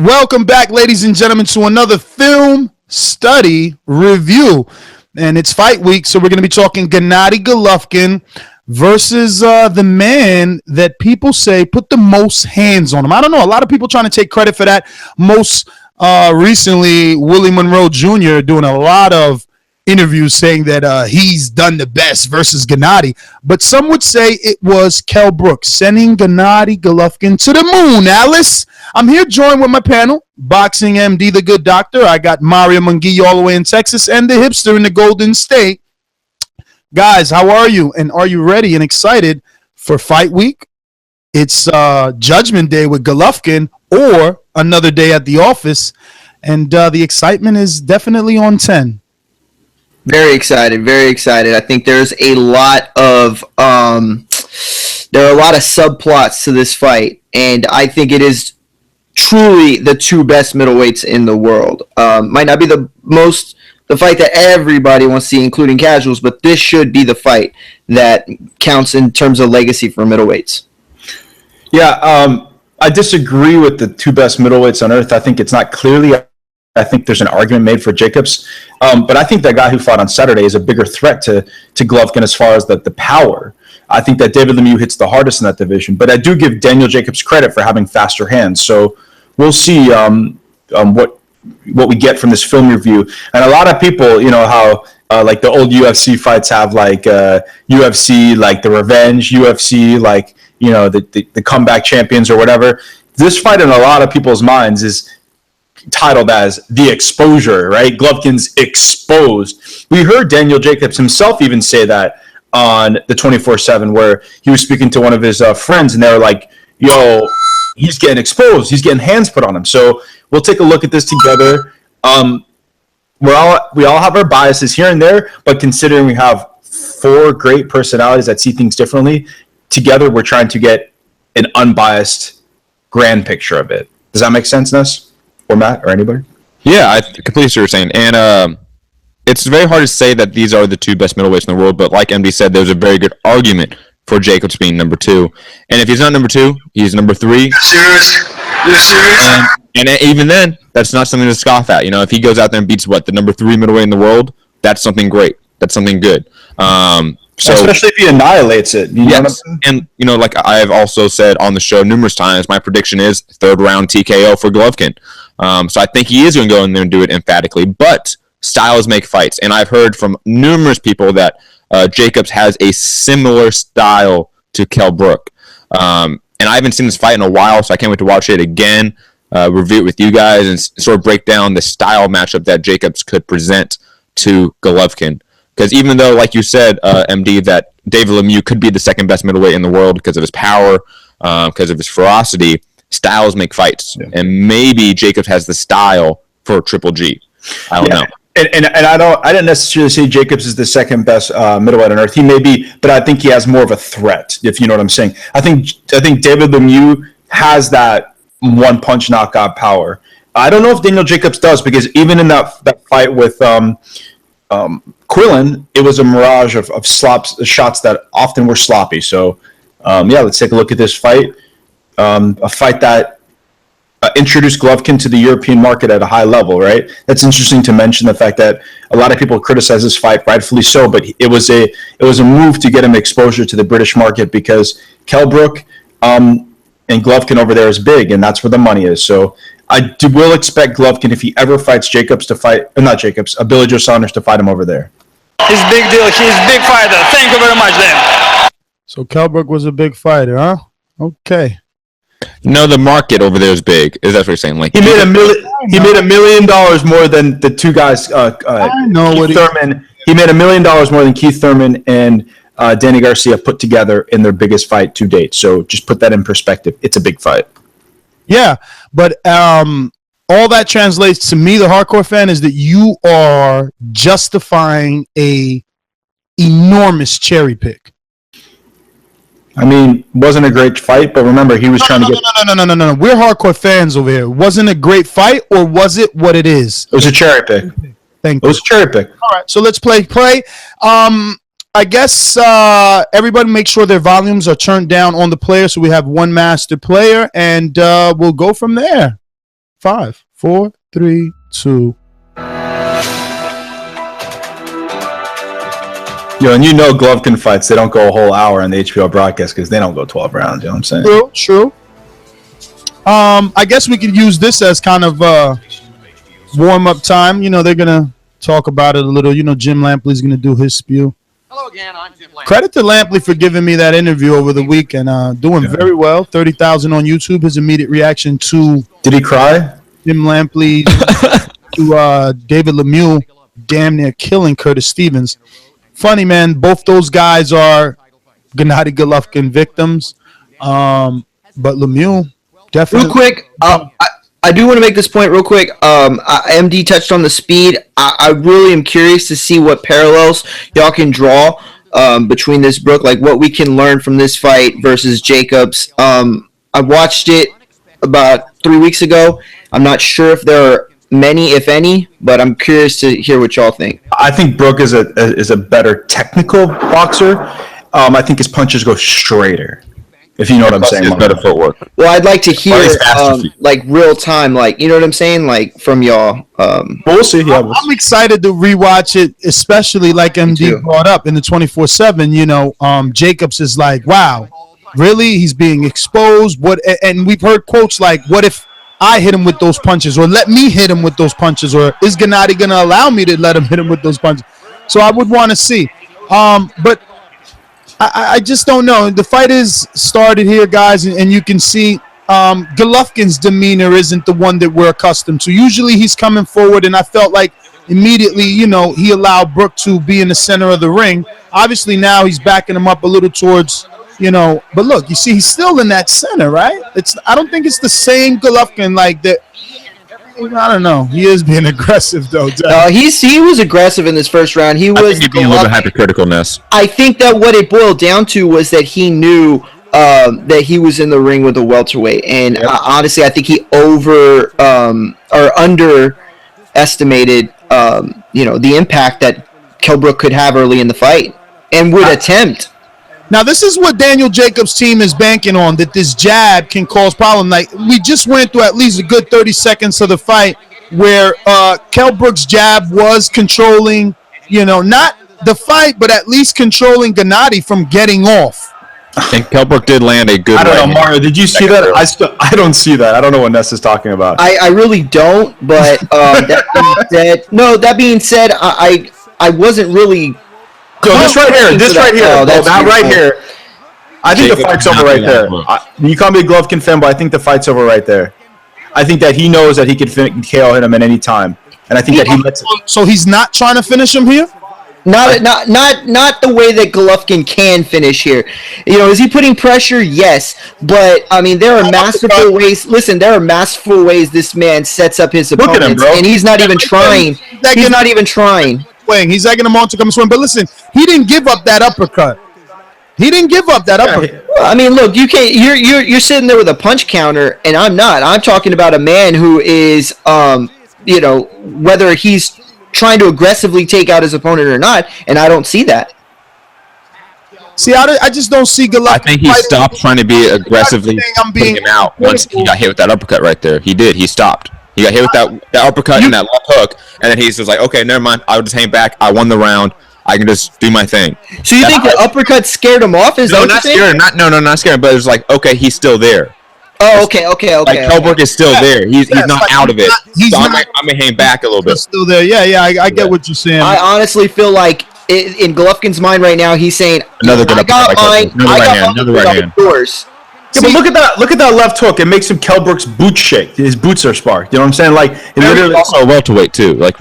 Welcome back, ladies and gentlemen, to another film study review. And it's fight week, so we're going to be talking Gennady Golovkin versus the man that people say put the most hands on him. I don't know. A lot of people trying to take credit for that. Most recently, Willie Monroe Jr. doing a lot of interviews saying that he's done the best versus Gennady. But some would say it was Kell Brook sending Gennady Golovkin to the moon. Alice, I'm here joined with my panel, Boxing MD, the good doctor. I got Mario Munguia all the way in Texas and the hipster in the Golden State. Guys, how are you? And are you ready and excited for fight week? It's Judgment Day with Golovkin or another day at the office. And the excitement is definitely on 10. Very excited, very excited. I think there's a lot of subplots to this fight, and I think it is truly the two best middleweights in the world. Might not be the fight that everybody wants to see, including casuals, but this should be the fight that counts in terms of legacy for middleweights. Yeah, I disagree with the two best middleweights on earth. I think it's not clearly. I think there's an argument made for Jacobs, but I think that guy who fought on Saturday is a bigger threat to Golovkin as far as the power. I think that David Lemieux hits the hardest in that division, but I do give Daniel Jacobs credit for having faster hands. So we'll see what we get from this film review. And a lot of people, you know how like the old UFC fights have like UFC like the revenge, UFC like the comeback champions or whatever. This fight in a lot of people's minds is titled as the exposure, right? Golovkin's exposed. We heard Daniel Jacobs himself even say that on the 24/7, where he was speaking to one of his friends, and they were like, "Yo, he's getting exposed. He's getting hands put on him." So we'll take a look at this together. We all have our biases here and there, but considering we have four great personalities that see things differently, together we're trying to get an unbiased grand picture of it. Does that make sense, Ness? Or Matt, or anybody? Yeah, I completely see what you're saying. And it's very hard to say that these are the two best middleweights in the world, but like MD said, there's a very good argument for Jacobs being number two. And if he's not number two, he's number three. You're serious? And even then, that's not something to scoff at. If he goes out there and beats the number three middleweight in the world, that's something great. That's something good. So, especially if he annihilates it. You know what I'm saying? And, like I have also said on the show numerous times, my prediction is third round TKO for Golovkin. So I think he is going to go in there and do it emphatically. But styles make fights. And I've heard from numerous people that Jacobs has a similar style to Kell Brook. And I haven't seen this fight in a while, so I can't wait to watch it again, review it with you guys, and sort of break down the style matchup that Jacobs could present to Golovkin. Because even though, like you said, MD, that David Lemieux could be the second best middleweight in the world because of his power, because of his ferocity, styles make fights. Yeah. And maybe Jacobs has the style for Triple G. I don't know. And I didn't necessarily say Jacobs is the second best middleweight on earth. He may be, but I think he has more of a threat, if you know what I'm saying. I think David Lemieux has that one punch knockout power. I don't know if Daniel Jacobs does, because even in that fight with Quillen, it was a mirage of shots that often were sloppy. So, let's take a look at this fight. A fight that introduced Golovkin to the European market at a high level, right? That's interesting to mention, the fact that a lot of people criticize this fight, rightfully so, but it was a move to get him exposure to the British market, because Kell Brook and Golovkin over there is big, and that's where the money is. So I will expect Golovkin, if he ever fights Jacobs, Billy Joe Saunders to fight him over there. He's a big deal. He's a big fighter. Thank you very much, Dan. So Kell Brook was a big fighter, huh? Okay. No, the market over there is big. Is that what you're saying? Like he made $1 million more than the two guys. I know Keith Thurman. He made $1 million more than Keith Thurman and Danny Garcia put together in their biggest fight to date. So just put that in perspective. It's a big fight. Yeah, but all that translates to me, the hardcore fan, is that you are justifying a enormous cherry pick. I mean, wasn't a great fight, but remember, he was trying to get... No. We're hardcore fans over here. Wasn't a great fight, or was it what it is? It was a cherry pick. Thank you. It was a cherry pick. All right, so let's play. I guess everybody make sure their volumes are turned down on the player, so we have one master player, and we'll go from there. 5, 4, 3, 2. Yo, and you know Golovkin fights, they don't go a whole hour on the HBO broadcast because they don't go 12 rounds. You know what I'm saying? True. I guess we could use this as kind of warm-up time. You know, they're going to talk about it a little. You know, Jim Lampley's going to do his spew. Hello again, I'm Jim Lampley. Credit to Lampley for giving me that interview over the weekend. Doing very well. 30,000 on YouTube. His immediate reaction to Did he cry? Jim Lampley, to David Lemieux, damn near killing Curtis Stevens. Funny, man. Both those guys are Gennady Golovkin victims. But Lemieux definitely. Real quick, I do want to make this point real quick. MD touched on the speed. I really am curious to see what parallels y'all can draw between this Brook, like what we can learn from this fight versus Jacobs. I watched it about 3 weeks ago. I'm not sure if there are many, if any, but I'm curious to hear what y'all think. I think Brook is a better technical boxer. I think his punches go straighter, if you know what I'm saying. His better footwork. Well, I'd like to hear Or his faster feet. like real time, like you know what I'm saying, like from y'all. We'll see. Yeah, I'm excited to rewatch it, especially like MD too. brought up in the 24/7. You know, Jacobs is like, wow, really? He's being exposed. What? And we've heard quotes like, "What if I hit him with those punches, or let me hit him with those punches, or is Gennady going to allow me to let him hit him with those punches?" So I would want to see. But I just don't know. The fight is started here, guys, and you can see Golovkin's demeanor isn't the one that we're accustomed to. Usually he's coming forward, and I felt like immediately, you know, he allowed Brook to be in the center of the ring. Obviously now he's backing him up a little towards, you know, but look, you see he's still in that center, right? I don't think it's the same Golovkin like that. I don't know. He is being aggressive though. He was aggressive in this first round. He I was think he'd be a little bit hypercritical, Ness. I think that what it boiled down to was that he knew that he was in the ring with a welterweight, and honestly, I think he or underestimated, the impact that Kell Brook could have early in the fight, and would attempt. Now, this is what Daniel Jacobs' team is banking on, that this jab can cause problem. Like, we just went through at least a good 30 seconds of the fight where Kell Brook's jab was controlling, not the fight, but at least controlling Gennady from getting off. And Kell Brook did land a good. I don't know, right Mario. Did you see that? I don't see that. I don't know what Ness is talking about. I really don't. But that being said, I wasn't really. Yo, this right here. That right here. I think the fight's over right there. You call me a Golovkin fan, but I think the fight's over right there. I think that he knows that he could KO him at any time, and I think that he lets it. So he's not trying to finish him here? Not the way that Golovkin can finish here. Is he putting pressure? Yes, but I mean there are masterful ways. Listen, there are masterful ways this man sets up his opponents, Look at him, bro. and he's not even trying. He's not even trying. He's egging him on to come swim. But listen, he didn't give up that uppercut. I mean, look, you can't. You're sitting there with a punch counter, and I'm not. I'm talking about a man who is, whether he's trying to aggressively take out his opponent or not, and I don't see that. See, I just don't see Golovkin. I think he stopped trying to be aggressively putting him out once he got hit with that uppercut right there. He did. He stopped. He got hit with that uppercut and that left hook, and then he's just like, okay, never mind. I'll just hang back. I won the round. I can just do my thing. So you think the uppercut scared him off? No, not scared. Not scared. But it's like, okay, he's still there. Oh, okay. Like Kell Brook is still there. He's not out of it. I'm gonna hang back a little bit. Still there. Yeah. I get what you're saying. I honestly feel like in Golovkin's mind right now, he's saying, Another right hand. Yours. Yeah, but look at that left hook. It makes him Kell Brook's boot shake. His boots are sparked. You know what I'm saying? Like, he's also a welterweight too. Like,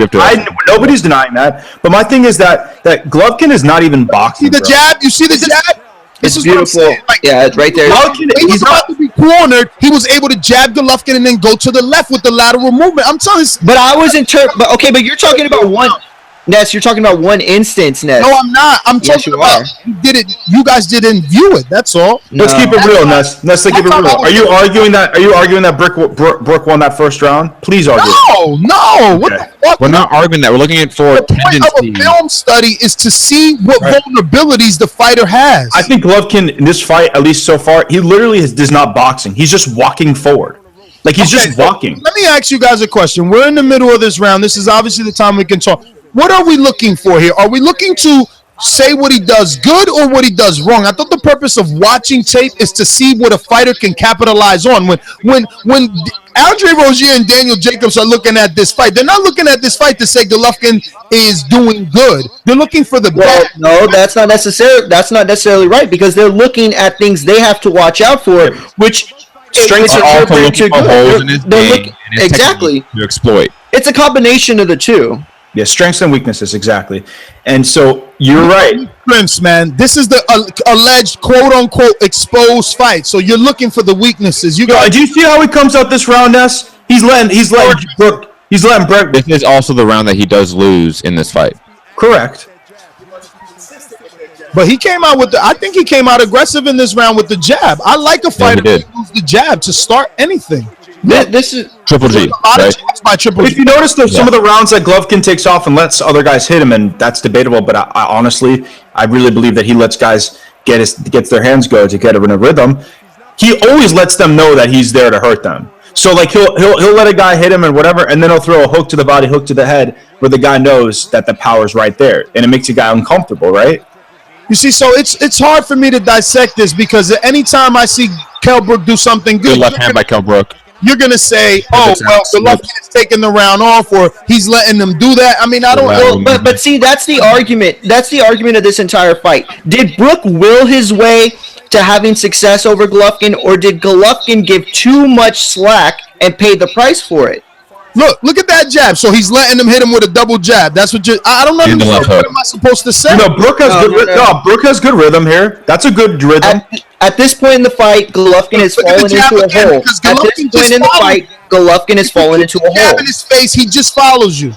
nobody's denying that. But my thing is that Golovkin is not even boxing. You see the jab? This is beautiful. Yeah, it's right there. He's about to be cornered. He was able to jab Golovkin and then go to the left with the lateral movement. I'm telling you. But I was but you're talking about one. Ness, you're talking about one instance, Ness. No, I'm not. I'm talking about you guys didn't view it. That's all. No. Let's keep it real, Ness. Let's keep it real. Are you arguing that Brook won that first round? Please argue. No. What the fuck? We're not arguing that. We're looking at for the point of a film study is to see what vulnerabilities the fighter has. I think Golovkin in this fight, at least so far, he literally does not boxing. He's just walking forward. Like he's just walking. Let me ask you guys a question. We're in the middle of this round. This is obviously the time we can talk. What are we looking for here? Are we looking to say what he does good or what he does wrong? I thought the purpose of watching tape is to see what a fighter can capitalize on. When Andre Rozier and Daniel Jacobs are looking at this fight, they're not looking at this fight to say Golovkin is doing good. They're looking for the bad. No, that's not necessarily right, because they're looking at things they have to watch out for, which strengths are also looking for holes in his game and his exactly to exploit. It's a combination of the two. Yeah, strengths and weaknesses, exactly. And so you're right. Prince, man, this is the alleged quote-unquote exposed fight. So you're looking for the weaknesses. Do you see how he comes out this round, Ness? He's letting Brook. This is also the round that he does lose in this fight. Correct. But he came out I think he came out aggressive in this round with the jab. I like a fighter who uses the jab to start anything. This is Triple G, right? By Triple G. If you notice, there's some of the rounds that Golovkin takes off and lets other guys hit him, and that's debatable. But I honestly, I really believe that he lets guys gets their hands go to get in a rhythm. He always lets them know that he's there to hurt them. So like he'll let a guy hit him and whatever, and then he'll throw a hook to the body, hook to the head, where the guy knows that the power's right there, and it makes a guy uncomfortable, right? You see, so it's hard for me to dissect this, because anytime I see Kell Brook do something good, Good left hand by Kell Brook. you're going to say, oh, well, Golovkin is taking the round off, or he's letting them do that. I mean, I don't know. But see, that's the argument. That's the argument of this entire fight. Did Brook will his way to having success over Golovkin, or did Golovkin give too much slack and pay the price for it? Look at that jab. So he's letting him hit him with a double jab. That's what I don't know. What am I supposed to say? No, Brook has good rhythm here. That's a good rhythm. At this point in the fight, Golovkin has fallen into a hole. At this point in the fight, Golovkin has fallen into a hole. Jab in his face, he just follows you,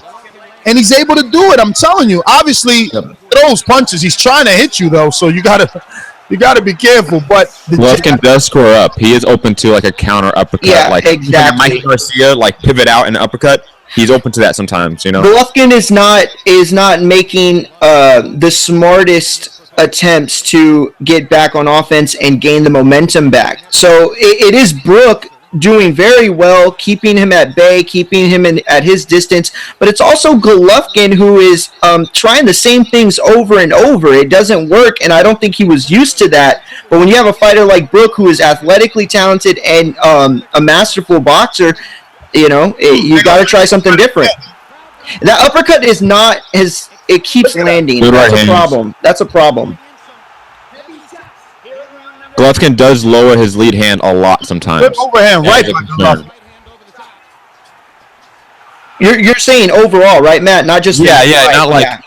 and he's able to do it. I'm telling you. Obviously, throws punches. He's trying to hit you though, so you gotta be careful. But Golovkin does score up. He is open to like a counter uppercut. Yeah, like exactly. Mike Garcia, like pivot out and uppercut. He's open to that sometimes, you know. Golovkin is not making the smartest attempts to get back on offense and gain the momentum back. So it is Brook doing very well, keeping him at bay, keeping him at his distance. But it's also Golovkin who is trying the same things over and over. It doesn't work, and I don't think he was used to that. But when you have a fighter like Brook who is athletically talented and a masterful boxer, you know, you got to try something different. That uppercut is not his. It keeps landing. That's a problem. That's a problem. Golovkin does lower his lead hand a lot sometimes. Good overhand right. You're saying overall, right, Matt? Not just not like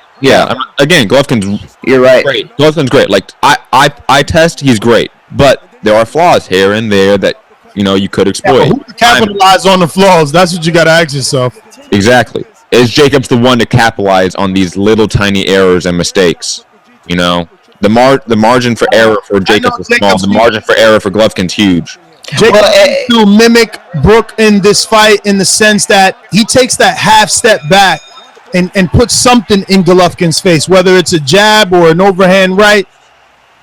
Again, Golovkin's you're right. Great. Golovkin's great. Like I test, he's great, but there are flaws here and there that you could exploit. Who can capitalize on the flaws? That's what you got to ask yourself. Exactly. Is Jacobs the one to capitalize on these little tiny errors and mistakes? The margin for error for Jacobs is small. The margin for error for Golovkin's huge. Jacobs to mimic Brook in this fight in the sense that he takes that half step back and puts something in Golovkin's face, whether it's a jab or an overhand right.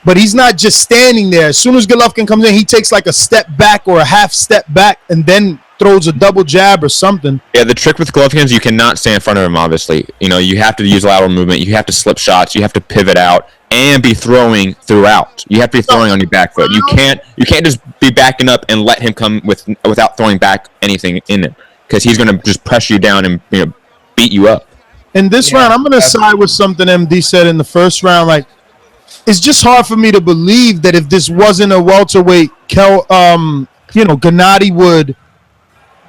But he's not just standing there. As soon as Golovkin comes in, he takes like a step back or a half step back and then throws a double jab or something. Yeah, the trick with Golovkin is you cannot stay in front of him, obviously. You have to use lateral movement. You have to slip shots. You have to pivot out and be throwing throughout. You have to be throwing on your back foot. You can't just be backing up and let him come without throwing back anything in it, because he's going to just press you down and beat you up. In this round, I'm going to side with something MD said in the first round. Like, it's just hard for me to believe that if this wasn't a welterweight, Gennady would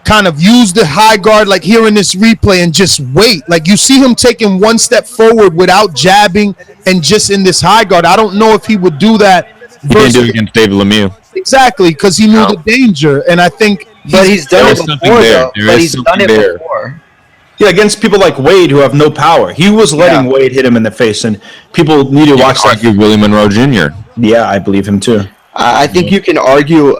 kind of use the high guard like here in this replay and just wait. Like, you see him taking one step forward without jabbing and just in this high guard. I don't know if he would do that. He didn't do it against David Lemieux. Exactly, because he knew the danger. And I think he's done it before, though. But he's done it before. Yeah, against people like Wade who have no power. He was letting Wade hit him in the face, and people need to watch that. Willie Monroe Jr. Yeah, I believe him too. I think you can argue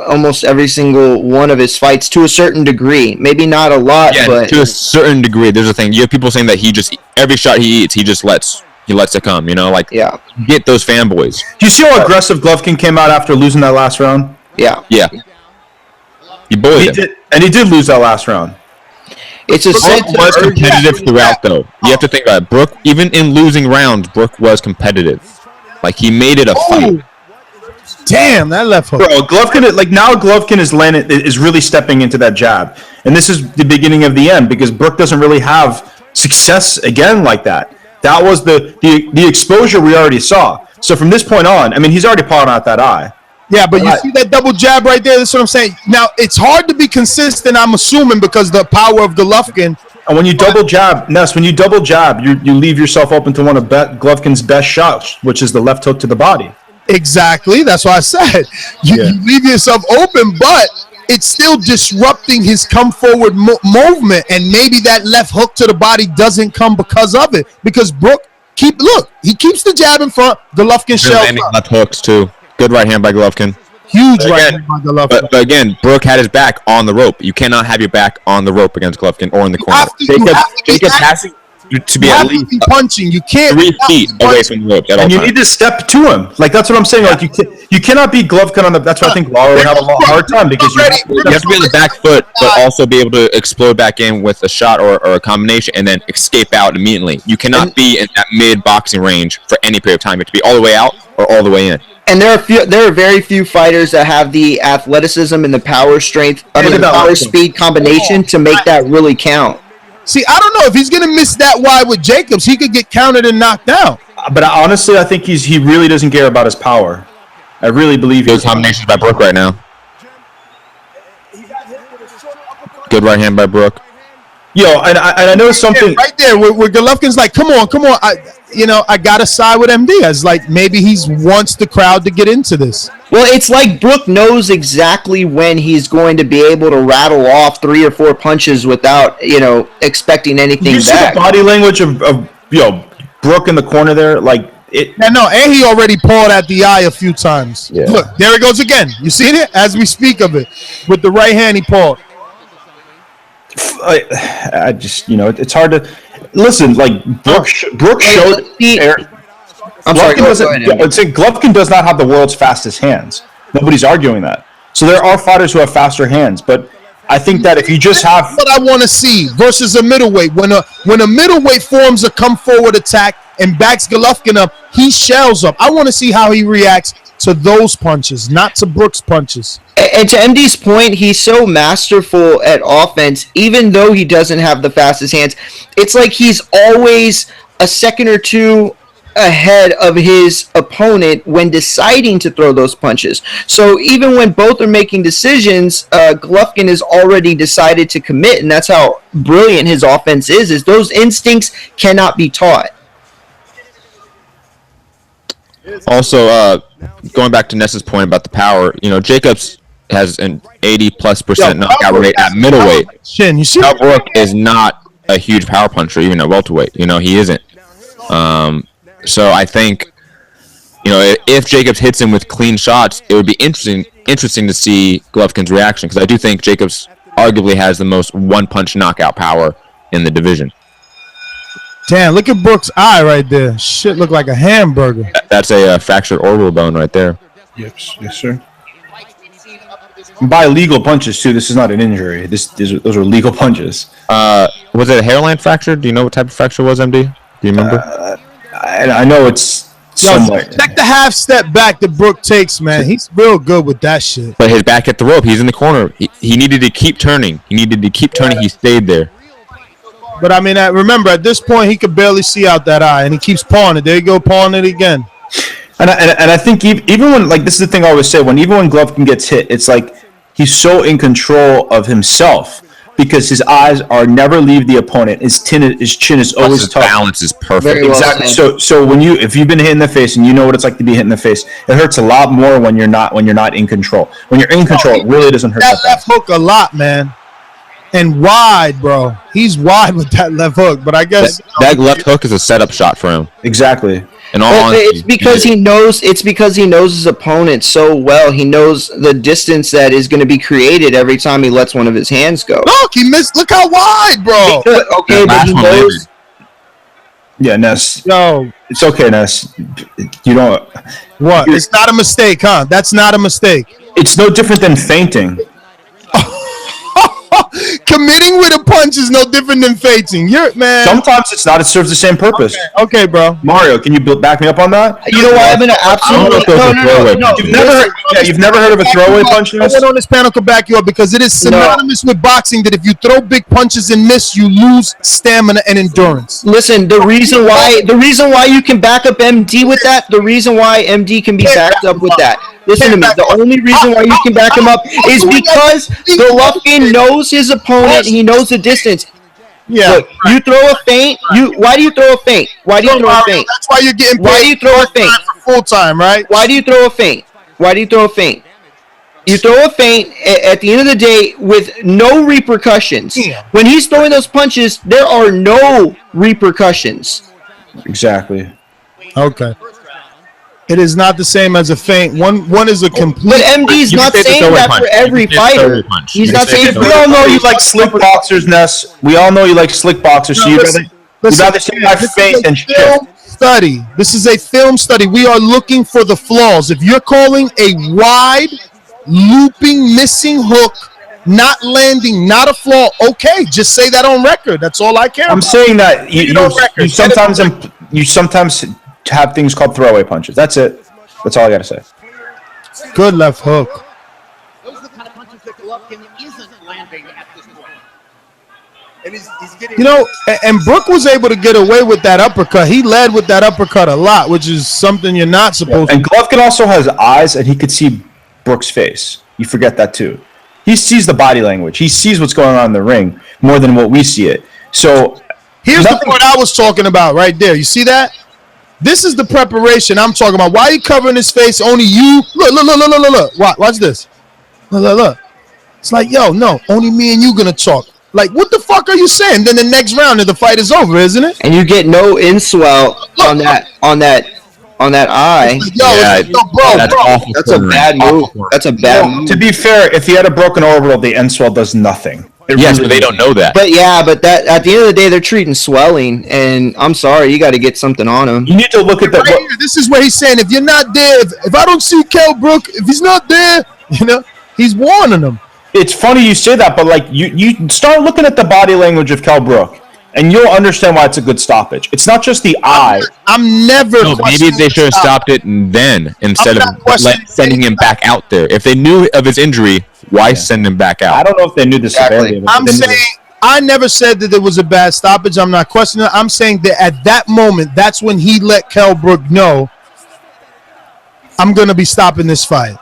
almost every single one of his fights to a certain degree. Maybe not a lot, but to a certain degree. There's a thing. You have people saying that every shot he eats, he lets it come. Get those fanboys. Do you see how aggressive Golovkin came out after losing that last round? Yeah. Yeah. He bullied him. He did lose that last round. It's a Brook was competitive throughout, though. You have to think about it. Brook, even in losing rounds, Brook was competitive. Like, he made it a fight. Damn, that left hook. Bro, Golovkin is really stepping into that jab. And this is the beginning of the end because Brook doesn't really have success again like that. That was the exposure we already saw. So from this point on, I mean, he's already pawed out that eye. Yeah, but you see that double jab right there? That's what I'm saying. Now, it's hard to be consistent, I'm assuming, because the power of Golovkin. And when you double jab, you leave yourself open to one of Golovkin's best shots, which is the left hook to the body. Exactly. That's what I said. You leave yourself open, but it's still disrupting his come forward movement. And maybe that left hook to the body doesn't come because of it. Because Brook, he keeps the jab in front. Golovkin shells up. Left hooks, too. Good right hand by Golovkin. Huge right hand by Golovkin. But again, Brook had his back on the rope. You cannot have your back on the rope against Golovkin or in the corner. Jacob has to be at least punching. You can't 3 feet away from the rope. And you need to step to him. Like, that's what I'm saying. Like, you cannot be Golovkin on the. That's why I think Lawler would have a hard time because you have to be on the back foot, but also be able to explode back in with a shot or a combination and then escape out immediately. You cannot be in that mid boxing range for any period of time. You have to be all the way out or all the way in. And there are very few fighters that have the athleticism and the power power speed combination to make that really count. See, I don't know if he's gonna miss that wide with Jacobs. He could get counted and knocked out. But honestly, I think he really doesn't care about his power. I really believe those combinations by Brook right now. Good right hand by Brook. Yo, and I know something right there where Golovkin's like, come on. I gotta side with MD. It's like maybe he wants the crowd to get into this. Well, it's like Brook knows exactly when he's going to be able to rattle off 3 or 4 punches without, expecting anything back. You see the body language of Brook in the corner there, like it. Yeah, no, and he already pawed at the eye a few times. Yeah. Look, there it goes again. You seen it as we speak of it with the right hand he pawed. I just, it's hard to listen. Like Brook showed. I'm sorry. Golovkin does not have the world's fastest hands. Nobody's arguing that. So there are fighters who have faster hands, but I think that if you just have what I want to see versus a middleweight, when a middleweight forms a come forward attack and backs Golovkin up, he shells up. I want to see how he reacts to those punches, not to Brook's punches. And to MD's point, he's so masterful at offense, even though he doesn't have the fastest hands. It's like he's always a second or two ahead of his opponent when deciding to throw those punches. So even when both are making decisions, Golovkin has already decided to commit, and that's how brilliant his offense is those instincts cannot be taught. Also, going back to Ness's point about the power, Jacobs has an 80+% knockout rate at middleweight. Kell Brook is not a huge power puncher, even at welterweight. He isn't. So I think, if Jacobs hits him with clean shots, it would be interesting to see Golovkin's reaction, because I do think Jacobs arguably has the most one-punch knockout power in the division. Damn, look at Brook's eye right there. Shit look like a hamburger. That's a fractured orbital bone right there. Yes, sir. By legal punches, too. This is not an injury. Those are legal punches. Was it a hairline fracture? Do you know what type of fracture it was, MD? Do you remember? I know it's somewhere. Check the half step back that Brook takes, man. He's real good with that shit. But his back hit the rope. He's in the corner. He needed to keep turning. He stayed there. But I mean, remember, at this point, he could barely see out that eye, and he keeps pawing it. There you go, pawing it again. And I think even when, like, this is the thing I always say, even when Golovkin gets hit, it's like he's so in control of himself because his eyes are never leave the opponent. His chin is always his tough. Balance is perfect. Well exactly. So if you've been hit in the face and you know what it's like to be hit in the face, it hurts a lot more when you're not in control. When you're in control, it really doesn't hurt that left hook a lot, man. And wide, bro. He's wide with that left hook, but I guess that left hook is a setup shot for him. Exactly. In all honesty, it's because he knows his opponent so well. He knows the distance that is going to be created every time he lets one of his hands go. Look, he missed. Look how wide, bro. Okay, but he knows. Yeah, Ness. Yo, it's okay, Ness. You don't. What? It's not a mistake, huh? That's not a mistake. It's no different than fainting. Committing with a punch is no different than fainting. You're man. Sometimes it's not. It serves the same purpose. Okay, bro. Mario, can you back me up on that? You know what? I'm gonna absolutely no. You've never heard of a throwaway punch? No one on this panel can back you up because it is synonymous with boxing that if you throw big punches and miss, you lose stamina and endurance. Listen, the reason why you can back up MD with that, the reason why MD can be backed up with that. Listen to me. The only reason why you can back him up is because Golovkin knows his opponent. He knows the distance. Yeah. Look, you throw a feint. Why do you throw a feint? Why do you throw a feint? That's why you're getting paid. Why do you throw a feint? Full time, right? Why do you throw a feint? Why do you throw a feint? You throw a feint at the end of the day with no repercussions. Yeah. When he's throwing those punches, there are no repercussions. Exactly. Okay. It is not the same as a feint. One is a complete. But MD's not saying that for every fighter. He's not saying. We all know you like slick boxers, Ness. We all know you like slick boxers. So you'd rather see my feint than shit. Study. This is a film study. We are looking for the flaws. If you're calling a wide, looping, missing hook, not landing, not a flaw, okay, just say that on record. That's all I care about. I'm saying that you sometimes have things called throwaway punches. That's it. That's all I got to say. Good left hook. Those are the kind of punches that Golovkin isn't landing at this point. And he's getting, You know, and Brook was able to get away with that uppercut. He led with that uppercut a lot, which is something you're not supposed to. And Golovkin also has eyes, and he could see Brook's face. You forget that too. He sees the body language. He sees what's going on in the ring more than what we see it. So here's the point I was talking about right there. You see that? This is the preparation I'm talking about. Why are you covering his face? Only you. Look. Watch this. Look. It's like, yo, no, only me and you gonna talk. Like, what the fuck are you saying? Then the next round of the fight is over, isn't it? And you get no inswell on that eye. Bro, That's a bad move. That's a bad move. to be fair, if he had a broken orbital, the end swell does nothing. Yes, but they don't know that. But that at the end of the day, they're treating swelling, and I'm sorry, you got to get something on him. You need to look at that. Right here, this is where he's saying, if you're not there, if I don't see Kell Brook, if he's not there, he's warning them. It's funny you say that, but like you start looking at the body language of Kell Brook, and you'll understand why it's a good stoppage. It's not just the eye. I'm never. No, maybe they should have stopped it then instead of sending him back out there. If they knew of his injury, why send him back out? I don't know if they knew the severity of it. I'm saying I never said that it was a bad stoppage. I'm not questioning it. I'm saying that at that moment, that's when he let Kell Brook know, I'm going to be stopping this fight.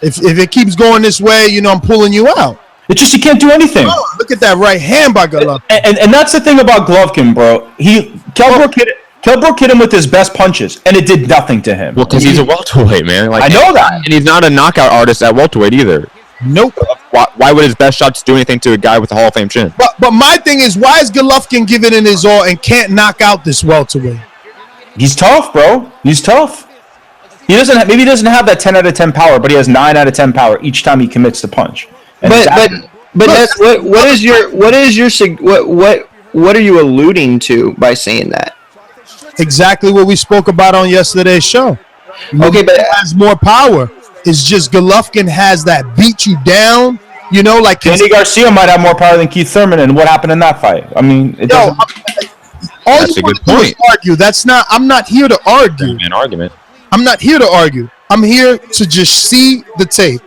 If it keeps going this way, I'm pulling you out. It's just he can't do anything. Oh, look at that right hand by Golovkin. And that's the thing about Golovkin, bro. Kell Brook hit him with his best punches, and it did nothing to him. Well, because he's a welterweight, man. I know that. And he's not a knockout artist at welterweight either. Nope. Why would his best shots do anything to a guy with a Hall of Fame chin? But my thing is, why is Golovkin giving it his all and can't knock out this welterweight? He's tough, bro. He's tough. He doesn't have that 10 out of 10 power, but he has 9 out of 10 power each time he commits the punch. And But that's what are you alluding to by saying that? Exactly what we spoke about on yesterday's show. Okay, but has more power. It's just Golovkin has that beat you down. Like Andy Garcia might have more power than Keith Thurman, and what happened in that fight? I mean, That's a good point. Argue. I'm not here to argue. An argument. I'm not here to argue. I'm here to just see the tape.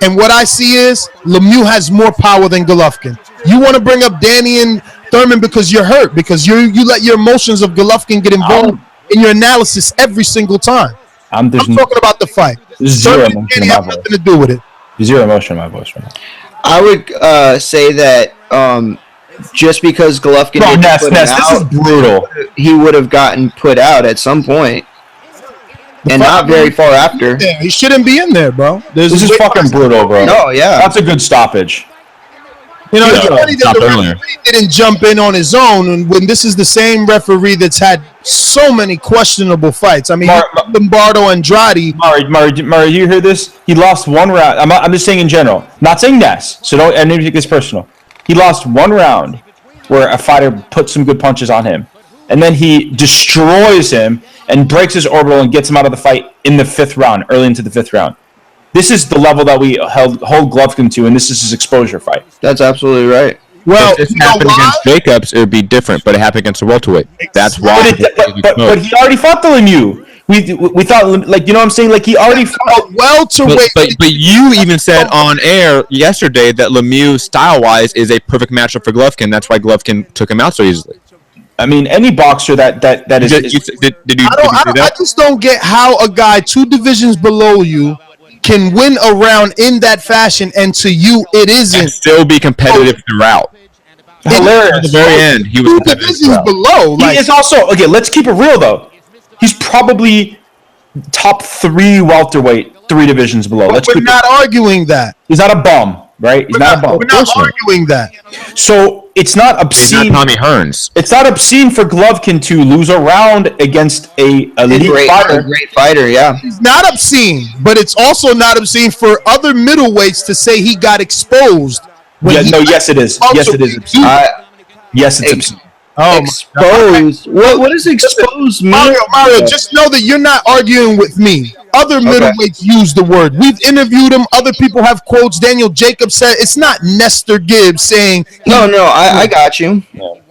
And what I see is Lemieux has more power than Golovkin. You want to bring up Danny and Thurman because you're hurt, because you let your emotions of Golovkin get involved in your analysis every single time. I'm talking about the fight. Zero Thurman and Danny have nothing to do with it. Zero emotion in my voice right now. I would say that just because Golovkin this is brutal. He would have gotten put out at some point. And not very far after. Yeah, he shouldn't be in there, bro. This is fucking brutal, bro. No, yeah. That's a good stoppage. It's funny that the referee didn't jump in on his own, and when this is the same referee that's had so many questionable fights. I mean, Lombardo Andrade. Mari, you hear this? He lost one round. I'm just saying in general. Not saying Ness, so don't take this personal. He lost one round where a fighter put some good punches on him. And then he destroys him and breaks his orbital and gets him out of the fight in the 5th round, early into the 5th round. This is the level that we hold Golovkin to, and this is his exposure fight. That's absolutely right. Well, If this you know happened why? against Jacobs, it would be different, but it happened against a welterweight. That's why. But he already fought the Lemieux. We thought, like, you know what I'm saying? Like, he already fought. A welterweight. But you even said on air yesterday that Lemieux, style-wise, is a perfect matchup for Golovkin. That's why Golovkin took him out so easily. I mean, any boxer that is. Did you say I that? just don't get how a guy 2 divisions below you can win a round in that fashion, and to you it And isn't. still be competitive throughout. Hilarious. At the very end, he was 2 competitive divisions throughout. below. He is also, okay, let's keep it real, though. He's probably top 3 welterweight, 3 divisions below. But we're not arguing that. He's not a bum, right? He's not a bum. We're not arguing that. So it's not He's not obscene. Tommy Hearns. It's not obscene for Golovkin to lose a round against a elite fighter. A great fighter, yeah. It's not obscene, but it's also not obscene for other middleweights to say he got exposed. Yes, it is. Yes, it is. Obscene. Yes, it's obscene. Oh, Exposed. What does exposed mean? Mario, just know that you're not arguing with me. Other middleweights use the word. We've interviewed him. Other people have quotes. Daniel Jacobs said it's not Nestor Gibbs saying. No, I got you.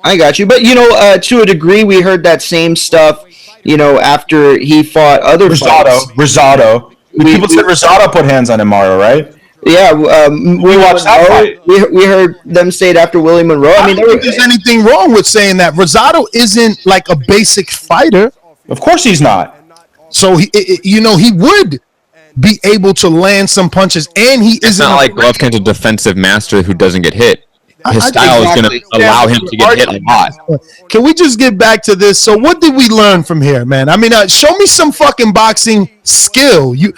I got you. But, to a degree, we heard that same stuff, after he fought other fights. Rosado. People said Rosado put hands on him, Mario, right? Yeah, we watched that fight. We heard them say it after Willie Monroe. I don't think there's anything wrong with saying that. Rosado isn't like a basic fighter. Of course he's not. So he would be able to land some punches, and he It's isn't not like Golovkin's a defensive master who doesn't get hit. His style is going to allow him to get hit a lot. Can we just get back to this? So what did we learn from here, man? I mean, show me some fucking boxing skill. You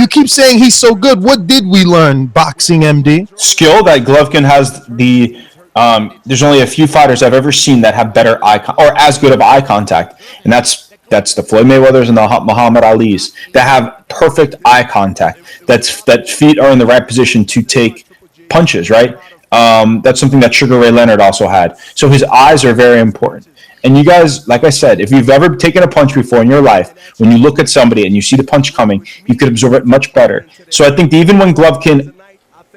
keep saying he's so good. What did we learn, boxing MD? Skill that Golovkin has there's only a few fighters I've ever seen that have better or as good of eye contact, and that's the Floyd Mayweathers and the Muhammad Ali's that have perfect eye contact. That feet are in the right position to take punches, right? That's something that Sugar Ray Leonard also had. So his eyes are very important. And you guys, like I said, if you've ever taken a punch before in your life, when you look at somebody and you see the punch coming, you could absorb it much better. So I think even when Golovkin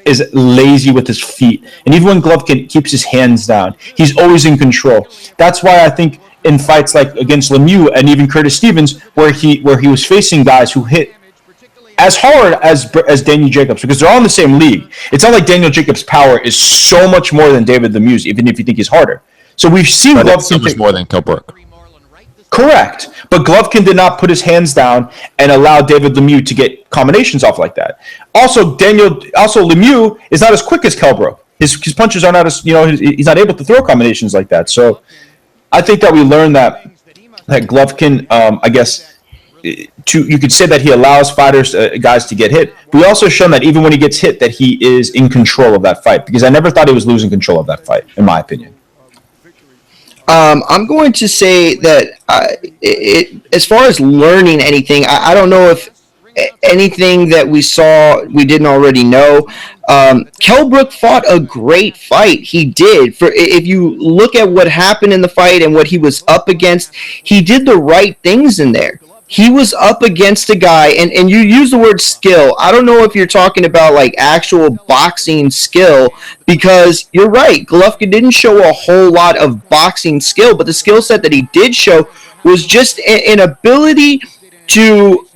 is lazy with his feet, and even when Golovkin keeps his hands down, he's always in control. That's why I think in fights like against Lemieux and even Curtis Stevens, where he was facing guys who hit as hard as Daniel Jacobs, because they're all in the same league. It's not like Daniel Jacobs' power is so much more than David Lemieux's, even if you think he's harder. So we've seen But it's so Golovkin much more than Kell Brook. Correct. But Golovkin did not put his hands down and allow David Lemieux to get combinations off like that. Also, Lemieux is not as quick as Kell Brook. His punches are not as, he's not able to throw combinations like that. So I think that we learned that Golovkin, I guess, you could say that he allows guys to get hit. But we also shown that even when he gets hit, that he is in control of that fight. Because I never thought he was losing control of that fight, in my opinion. I'm going to say that as far as learning anything, I don't know if anything that we saw we didn't already know. Kell Brook fought a great fight. He did. If you look at what happened in the fight and what he was up against, he did the right things in there. He was up against a guy, and you use the word skill. I don't know if you're talking about like actual boxing skill, because you're right. Golovkin didn't show a whole lot of boxing skill, but the skill set that he did show was just an ability to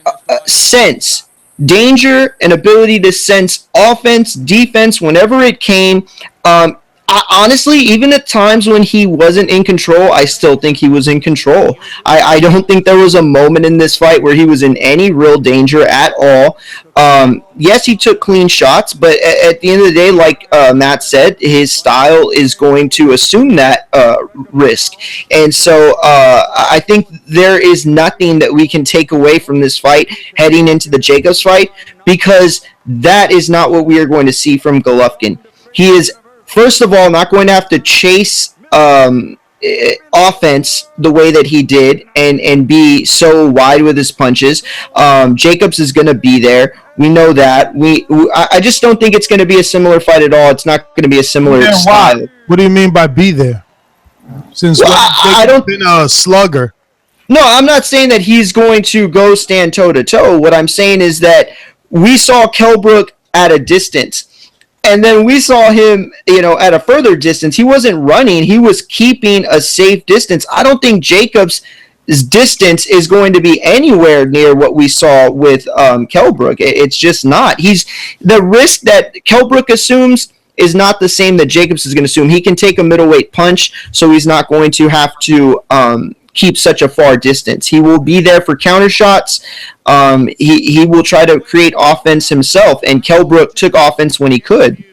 sense danger, an ability to sense offense, defense, whenever it came. Honestly, even at times when he wasn't in control, I still think he was in control. I don't think there was a moment in this fight where he was in any real danger at all. Yes, he took clean shots, but at the end of the day, like Matt said, his style is going to assume that risk. And so I think there is nothing that we can take away from this fight heading into the Jacobs fight, because that is not what we are going to see from Golovkin. He is, first of all, not going to have to chase offense the way that he did and be so wide with his punches. Jacobs is going to be there. We know that. I just don't think it's going to be a similar fight at all. It's not going to be a similar style. Why? What do you mean by be there? Since I don't been a slugger. No, I'm not saying that he's going to go stand toe to toe. What I'm saying is that we saw Kell Brook at a distance. And then we saw him, at a further distance. He wasn't running. He was keeping a safe distance. I don't think Jacobs' distance is going to be anywhere near what we saw with Kell Brook. It's just not. The risk that Kell Brook assumes is not the same that Jacobs is going to assume. He can take a middleweight punch, so he's not going to have to keep such a far distance. He will be there for counter shots. He will try to create offense himself, and Kell Brook took offense when he could.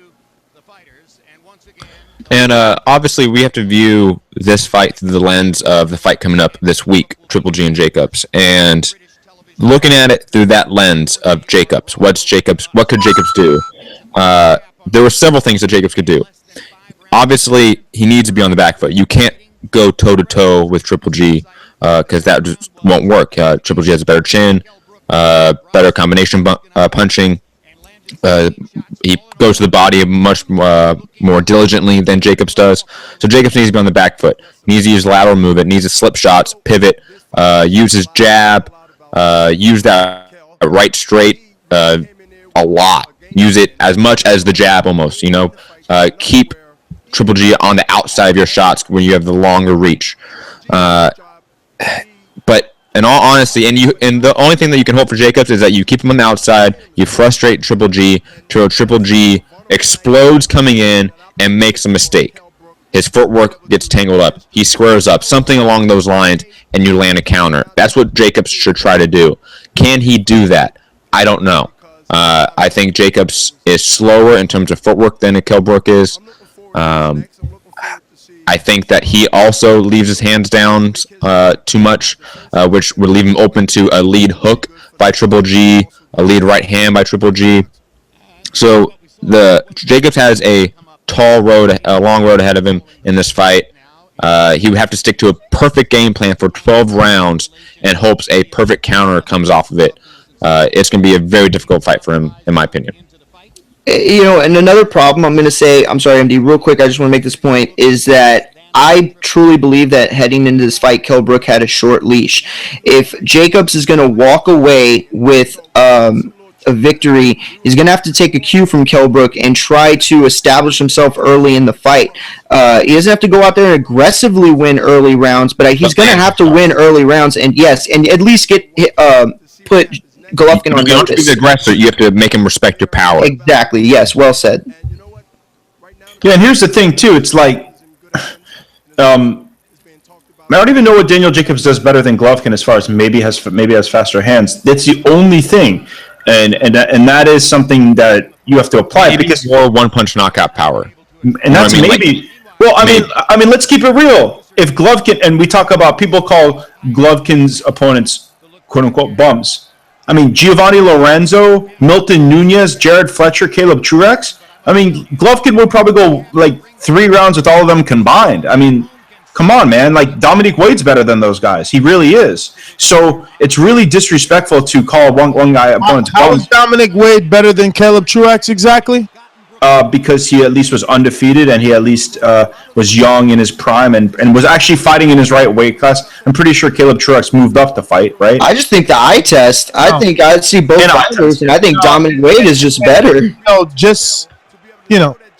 And obviously, we have to view this fight through the lens of the fight coming up this week, Triple G and Jacobs. And looking at it through that lens of Jacobs, what could Jacobs do? There were several things that Jacobs could do. Obviously, he needs to be on the back foot. You can't go toe-to-toe with Triple G because that just won't work. Triple G has a better chin, better combination punching. He goes to the body much more diligently than Jacobs does. So Jacobs needs to be on the back foot. Needs to use lateral movement, needs to slip shots, pivot, use his jab, use that right straight a lot. Use it as much as the jab almost, keep Triple G on the outside of your shots when you have the longer reach. But in all honesty, and the only thing that you can hope for Jacobs is that you keep him on the outside, you frustrate Triple G till Triple G explodes coming in and makes a mistake. His footwork gets tangled up. He squares up, something along those lines, and you land a counter. That's what Jacobs should try to do. Can he do that? I don't know. I think Jacobs is slower in terms of footwork than Kell Brook is. I think that he also leaves his hands down too much, which would leave him open to a lead hook by Triple G, a lead right hand by Triple G. So Jacobs has a long road ahead of him in this fight. He would have to stick to a perfect game plan for 12 rounds and hopes a perfect counter comes off of it. It's going to be a very difficult fight for him, in my opinion. And another problem I'm going to say, I'm sorry, MD, real quick, I just want to make this point, is that I truly believe that heading into this fight, Kell Brook had a short leash. If Jacobs is going to walk away with a victory, he's going to have to take a cue from Kell Brook and try to establish himself early in the fight. He doesn't have to go out there and aggressively win early rounds, but he's going to have to win early rounds, and at least put Golovkin on notice. You don't have to be the aggressor. You have to make him respect your power. Exactly. Yes. Well said. Yeah, and here's the thing too. It's like, I don't even know what Daniel Jacobs does better than Golovkin as far as maybe has faster hands. That's the only thing, and that is something that you have to apply because more one-punch knockout power. And that's maybe. Well, I mean, let's keep it real. If Golovkin, and we talk about people call Golovkin's opponents "quote unquote" bums. I mean, Giovanni Lorenzo, Milton Nunez, Jared Fletcher, Caleb Truex. I mean, Golovkin would probably go like 3 rounds with all of them combined. I mean, come on, man. Like, Dominic Wade's better than those guys. He really is. So it's really disrespectful to call one guy opponents. How is Dominic Wade better than Caleb Truex exactly? Because he at least was undefeated and he at least was young in his prime and was actually fighting in his right weight class. I'm pretty sure Caleb Truex moved up to fight, right? I just think the eye test. I think I'd see both fighters, and I think Dominic Wade is just better.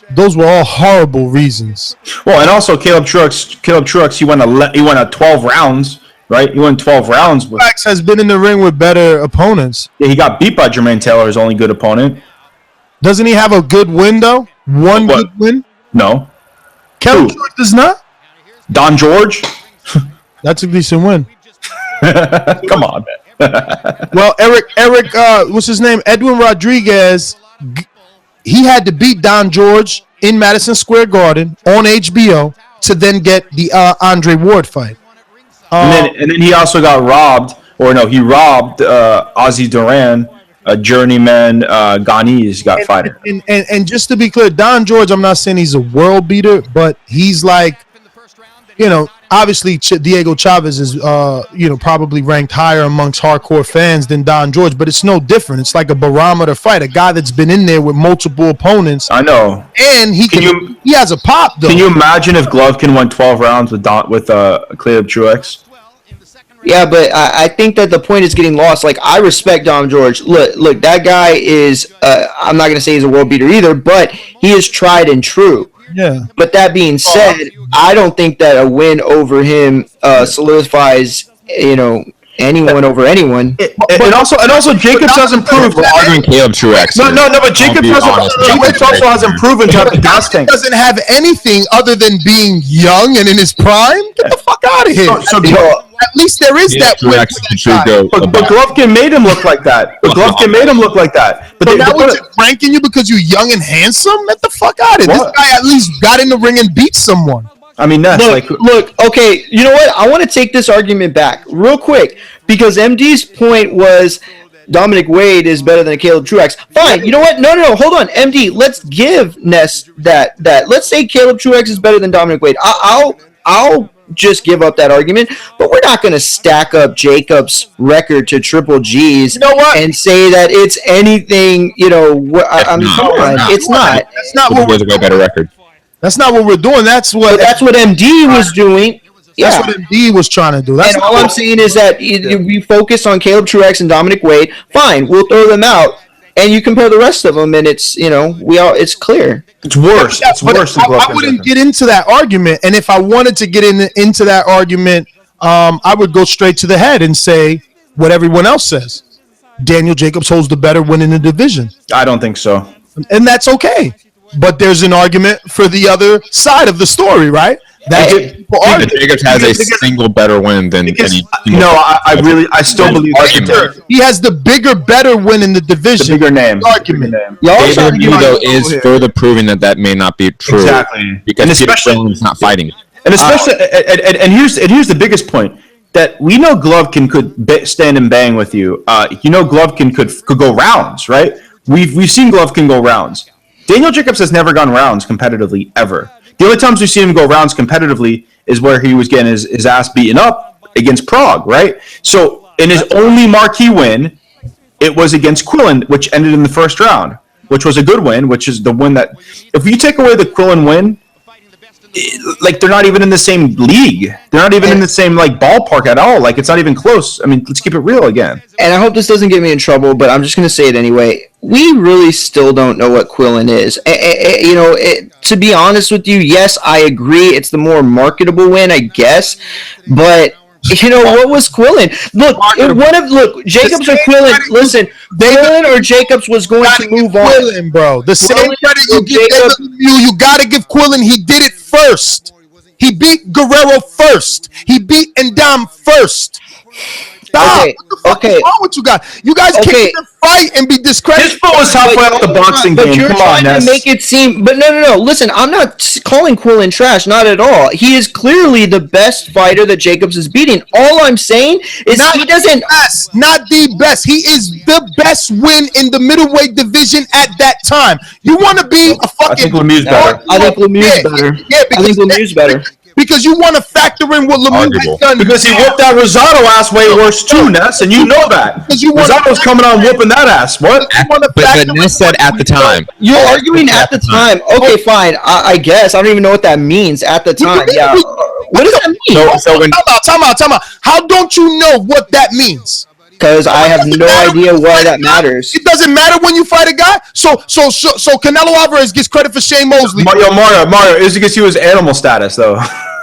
Those were all horrible reasons. Well, and also Caleb Truex, he won 12 rounds, right? He won 12 rounds. Truex has been in the ring with better opponents. Yeah, he got beat by Jermaine Taylor, his only good opponent. Doesn't he have a good win, though? Good win? No. Kell Brook does not? Don George? That's a decent win. Come on, man. Well, Eric, what's his name? Edwin Rodriguez, he had to beat Don George in Madison Square Garden on HBO to then get the Andre Ward fight. And then he also got robbed, he robbed Ozzy Duran, a journeyman Ghanese got fired. And just to be clear, Don George, I'm not saying he's a world beater, but he's like, obviously Diego Chavez is, probably ranked higher amongst hardcore fans than Don George, but it's no different. It's like a barometer fight, a guy that's been in there with multiple opponents. I know. And he has a pop, though. Can you imagine if Golovkin won 12 rounds with Caleb Truex? Yeah, but I think that the point is getting lost. Like, I respect Dom George. Look, that guy is, I'm not going to say he's a world beater either, but he is tried and true. Yeah. But that being said, I don't think that a win over him solidifies, anyone over anyone. And also, Jacobs hasn't proved. We're arguing Caleb Truex. No, but Jacobs also hasn't proven to have the gas tank. Doesn't have anything other than being young and in his prime. Get the fuck out of here. At least there is that win. But Golovkin made him look like that. But now we're just ranking you because you're young and handsome? Get the fuck out of here. This guy at least got in the ring and beat someone. I mean, that's look. Okay, you know what? I want to take this argument back real quick because MD's point was Dominic Wade is better than Caleb Truex. Fine. You know what? No. Hold on, MD. Let's give Ness that. Let's say Caleb Truex is better than Dominic Wade. I'll just give up that argument, but we're not going to stack up Jacobs' record to Triple G's and say that it's anything. It's not. That's not what we're a better record. That's not what we're doing. That's what MD was doing. That's what MD was trying to do. And all I'm saying is that we focus on Caleb Truex and Dominic Wade. Fine, we'll throw them out, and you compare the rest of them, and it's it's clear. It's worse. It's worse than I wouldn't get into that argument, and if I wanted to get into that argument, I would go straight to the head and say what everyone else says. Daniel Jacobs holds the better win in the division. I don't think so, and that's okay. But there's an argument for the other side of the story, right? Jacobs has a single better win than any. I still believe he has the better win in the division. The bigger name. Argument. David though is further proving that may not be true. Exactly. Because especially he's not fighting. And especially, and here's the biggest point that we know Golovkin could stand and bang with you. Golovkin could go rounds, right? We've seen Golovkin go rounds. Daniel Jacobs has never gone rounds competitively ever. The only times we've seen him go rounds competitively is where he was getting his ass beaten up against Prague, right? So in his only marquee win, it was against Quillen, which ended in the first round, which was a good win, which is the win that, if you take away the Quillen win, they're not even in the same league. They're not even in the same ballpark at all. It's not even close. I mean, let's keep it real again. And I hope this doesn't get me in trouble, but I'm just going to say it anyway. We really still don't know what Quillen is. To be honest with you, yes, I agree. It's the more marketable win, I guess. But what was Quillen? Look, Jacobs or Quillen. Listen, Quillen or Jacobs was going to move on. Quillen, bro. The same credit you give you got to give Quillen. He did it first. He beat Guerrero first. He beat Ndam first. Stop. What the fuck is wrong with you guys? You guys can't even fight and be discredited. This foot was halfway out the boxing game. But you're trying to make it seem. But no. Listen, I'm not calling Quillen trash. Not at all. He is clearly the best fighter that Jacobs is beating. All I'm saying is he doesn't. Not the best. He is the best win in the middleweight division at that time. You want to be a fucking. I think Lemieux's better. I think Lemieux's better. Yeah, I think Lemieux's better. Because you want to factor in what Lemieux has done. Because he whooped that Rosado ass way worse too, Ness, and you know that. Rosado's coming on whooping that ass. What? But Ness said at the time. You're arguing at the time. Okay, fine. I guess. I don't even know what that means at the time. Yeah. What does that mean? Time out. How don't you know what that means? Because I have no idea why that matters. It doesn't matter when you fight a guy. So Canelo Alvarez gets credit for Shane Mosley. Mario, is because he was animal status though.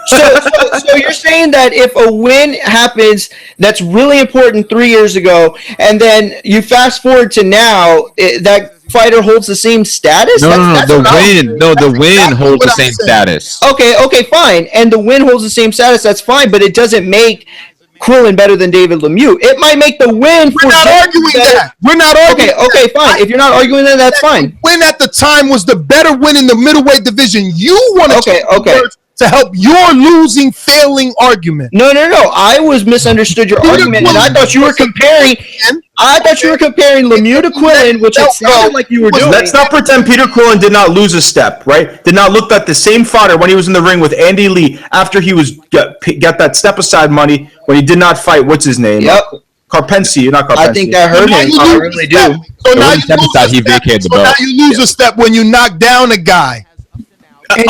So you're saying that if a win happens that's really important 3 years ago, and then you fast forward to now, that fighter holds the same status? The win holds the same status. Okay, fine. And the win holds the same status. That's fine, but it doesn't make Quillen better than David Lemieux. It might make the win. We're not arguing that. We're not arguing. Okay, fine. If you're not arguing that, that's fine. Win at the time was the better win in the middleweight division. You want to to help your failing argument. No. I was misunderstood your argument, and I thought you were comparing. Lemieux to Quillen, which it sounded like you were doing. Let's not pretend Peter Quillen did not lose a step, right? Did not look at the same fighter when he was in the ring with Andy Lee after he was got that step aside money when he did not fight. What's his name? Yep. Carpensi, not Carpensi. I think that hurt him. I really do. So now you lose a step when you knock down a guy. And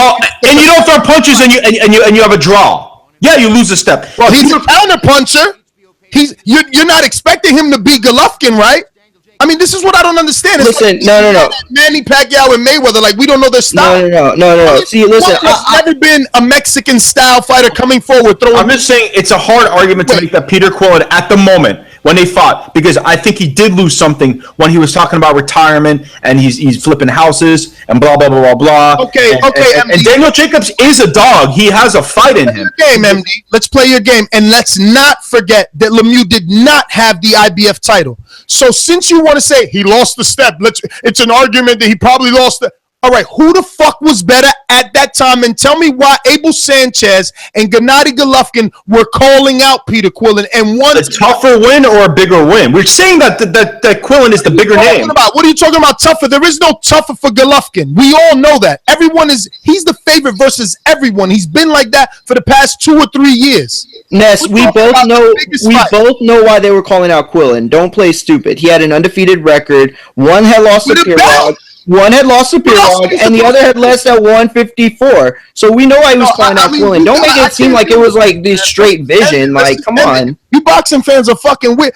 you don't throw punches and you have a draw. Yeah, you lose a step. Well, he's a counter puncher. You're not expecting him to be Golovkin, right? I mean, this is what I don't understand. It's Listen, no. Manny Pacquiao and Mayweather, like, we don't know their style. No. See, listen, There's never been a Mexican style fighter coming forward throwing. I'm just saying it's a hard argument to make that Peter Quillin at the moment when they fought, because I think he did lose something when he was talking about retirement and he's flipping houses and blah blah blah blah blah. Okay. And Daniel Jacobs is a dog. He has a fight in him. Game, MD. Let's play your game, and let's not forget that Lemieux did not have the IBF title. So since you want to say he lost the step, it's an argument that he probably lost the. All right, who the fuck was better at that time? And tell me why Abel Sanchez and Gennady Golovkin were calling out Peter Quillin and one. A tougher win or a bigger win? We're saying that Quillin is the bigger name. What are you talking about tougher? There is no tougher for Golovkin. We all know that. He's the favorite versus everyone. He's been like that for the past 2 or 3 years. Ness, we both know why they were calling out Quillin. Don't play stupid. He had an undefeated record. One had lost to Pirog. One had lost to Pirog, and the other had lost at 154. So we know why he was calling out Quillin. Don't make it seem like it was like this straight vision. Like, come on. You boxing fans are fucking weird.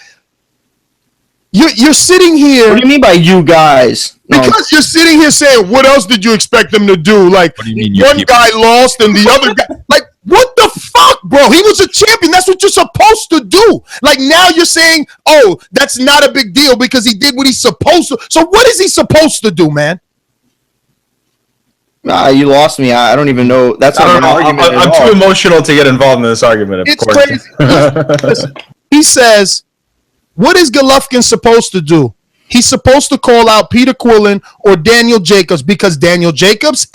You're sitting here. What do you mean by you guys? Because you're sitting here saying, what else did you expect them to do? Like, one guy lost and the other guy. Like, what the fuck, bro? He was a champion. That's what you're supposed to do. Like, now you're saying, oh, that's not a big deal because he did what he's supposed to. So what is he supposed to do, man? Nah, you lost me. I don't even know. That's not an argument. I'm too emotional to get involved in this argument. It's crazy. Listen, he says, what is Golovkin supposed to do? He's supposed to call out Peter Quillin or Daniel Jacobs because Daniel Jacobs,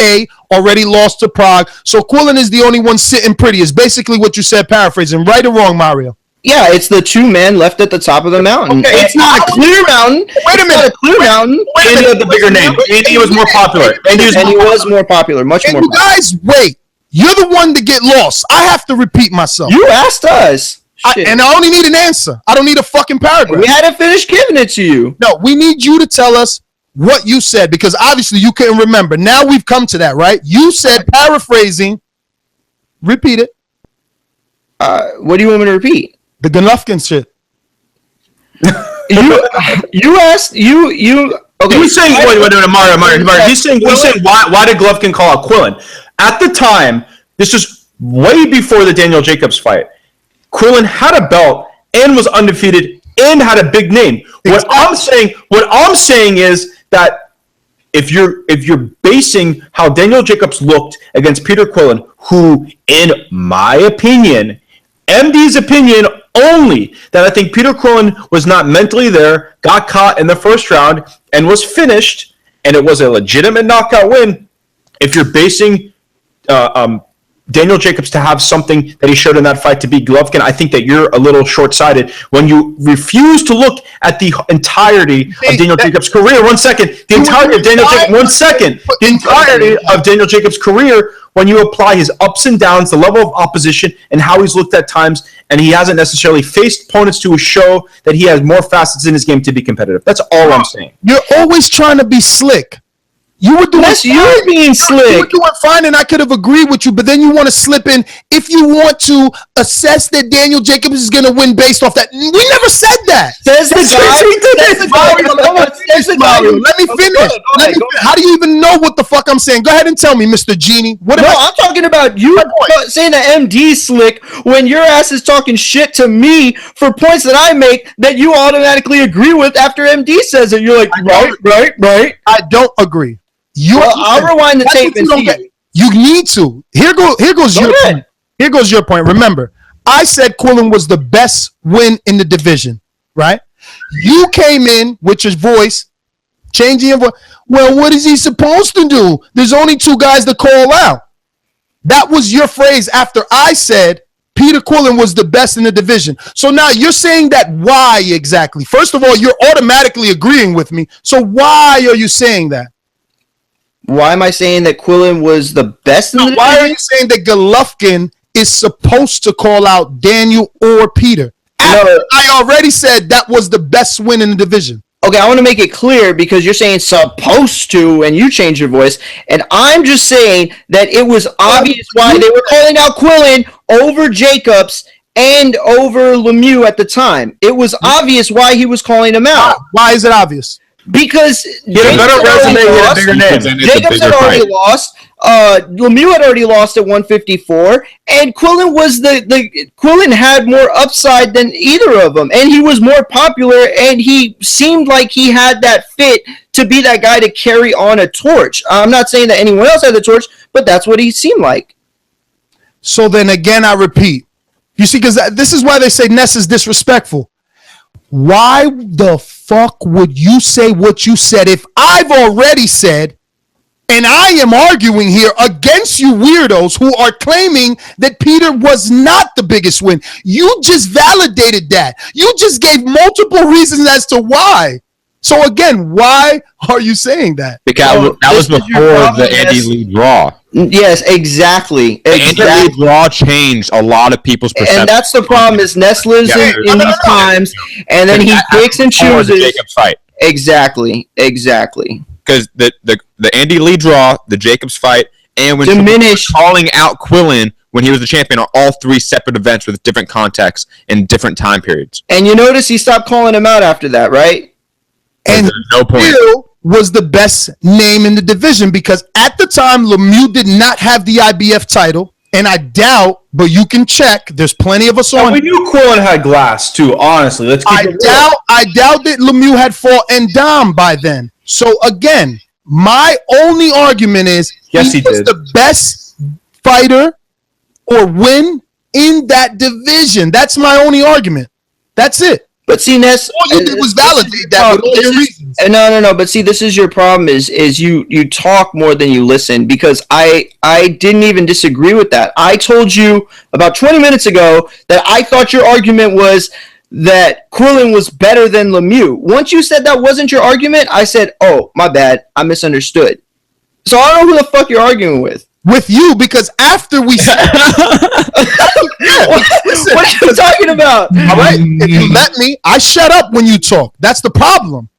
already lost to Prague. So Quillin is the only one sitting pretty, is basically what you said, paraphrasing. Right or wrong, Mario? Yeah, it's the two men left at the top of the mountain. Okay, it's not a clear mountain. Wait a minute. It's not a clear mountain. Andy had the bigger name. Andy was more popular. And he was more popular, much more popular. Guys, wait. You're the one to get lost. I have to repeat myself. You asked us. And I only need an answer. I don't need a fucking paragraph. We hadn't finished giving it to you. No, we need you to tell us what you said because obviously you couldn't remember. Now we've come to that, right? You said, paraphrasing, repeat it. What do you want me to repeat? The Golovkin shit. You asked you. Okay. He's saying Mario. He's saying why did Golovkin call out Quillin? At the time, this is way before the Daniel Jacobs fight. Quillin had a belt and was undefeated and had a big name. What I'm saying is that if you're basing how Daniel Jacobs looked against Peter Quillin, who, in my opinion, MD's opinion only, that I think Peter Quillin was not mentally there, got caught in the first round, and was finished, and it was a legitimate knockout win. If you're basing Daniel Jacobs to have something that he showed in that fight to beat Golovkin, I think that you're a little short-sighted when you refuse to look at the entirety of Daniel Jacobs' career. The entirety of Daniel Jacobs' career, when you apply his ups and downs, the level of opposition, and how he's looked at times, and he hasn't necessarily faced opponents to show that he has more facets in his game to be competitive. That's all I'm saying. You're always trying to be slick. You were doing you're being slick. You were doing fine, and I could have agreed with you, but then you want to slip in. If you want to assess that Daniel Jacobs is going to win based off that, we never said that. Says the guy. Let me finish. How do you even know what the fuck I'm saying? Go ahead and tell me, Mr. Genie. I'm talking about you saying that MD's slick when your ass is talking shit to me for points that I make that you automatically agree with after MD says it. You're like, right. I don't agree. I'll rewind the tape and see. You need to. Here goes your point. Here goes your point. Remember, I said Quillin was the best win in the division, right? You came in with your voice, changing your voice. Well, what is he supposed to do? There's only two guys to call out. That was your phrase after I said Peter Quillin was the best in the division. So now you're saying that why exactly? First of all, you're automatically agreeing with me. So why are you saying that? Why am I saying that Quillin was the best in the division? Why are you saying that Golovkin is supposed to call out Daniel or Peter? I already said that was the best win in the division. Okay, I want to make it clear because you're saying supposed to and you change your voice. And I'm just saying that it was obvious why they were calling out Quillin over Jacobs and over Lemieux at the time. It was obvious why he was calling him out. Why is it obvious? Because he had a better resume, he had a bigger name. Jacobs had already lost. Lemieux had already lost at 154, and Quillen had more upside than either of them, and he was more popular, and he seemed like he had that fit to be that guy to carry on a torch. I'm not saying that anyone else had the torch, but that's what he seemed like. So then again, I repeat, you see, because this is why they say Ness is disrespectful. Why the fuck would you say what you said if I've already said, and I am arguing here against you weirdos who are claiming that Peter was not the biggest win? You just validated that. You just gave multiple reasons as to why. So again, why are you saying that? Because that was before the Andy Lee draw. Yes, exactly. The Andy Lee draw changed a lot of people's perception. And that's the problem is Ness lives in these times, and then he picks and chooses. The Jacobs fight. Exactly. Because the Andy Lee draw, the Jacobs fight, and when calling out Quillen when he was the champion are all three separate events with different contexts and different time periods. And you notice he stopped calling him out after that, right? And no point. Still was the best name in the division because at the time Lemieux did not have the IBF title, and I doubt, but you can check. There's plenty of us on. We knew Quillen had glass too. Honestly, I doubt that Lemieux had fought Ndam by then. So again, my only argument is he was the best fighter or win in that division. That's my only argument. That's it. But see, Ness, all you did was validate that with all your reasons. No. But see, this is your problem: is you talk more than you listen. Because I didn't even disagree with that. I told you about 20 minutes ago that I thought your argument was that Quillen was better than Lemieux. Once you said that wasn't your argument, I said, "Oh, my bad, I misunderstood." So I don't know who the fuck you're arguing with. With you, because after we said what are you talking about? All right, if you let me, I shut up when you talk. That's the problem.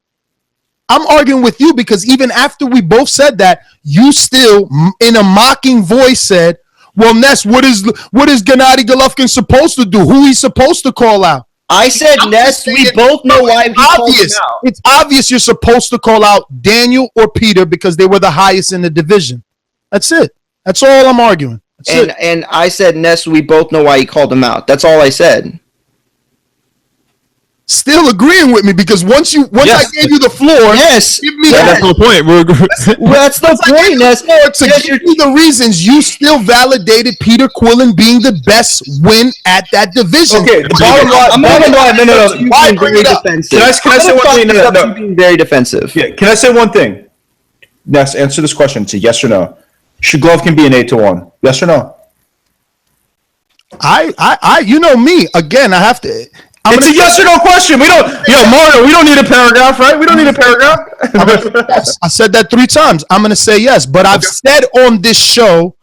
I'm arguing with you because even after we both said that, you still, in a mocking voice, said, "Well, Ness, what is Gennady Golovkin supposed to do? Who he's supposed to call out?" I said, Ness, we both know why he called him out. It's obvious you're supposed to call out Daniel or Peter because they were the highest in the division. That's it. That's all I'm arguing. And I said, Ness, we both know why he called him out. That's all I said. Still agreeing with me because once I gave you the floor, yes, give me that. That's the point. That's the point, Ness. To give you the reasons, you still validated Peter Quillen being the best win at that division. Okay, the bottom line. No. Why bring it up? Can I say one thing? No. Being very defensive. Yeah. Can I say one thing? Ness, answer this question. It's a yes or no. Should Golovkin be an 8-1? Yes or no? You know me. Again, I have to. It's a yes or no question. Mario, we don't need a paragraph, right? We don't need a paragraph. Yes, I said that 3 times. I'm going to say yes, but I've said on this show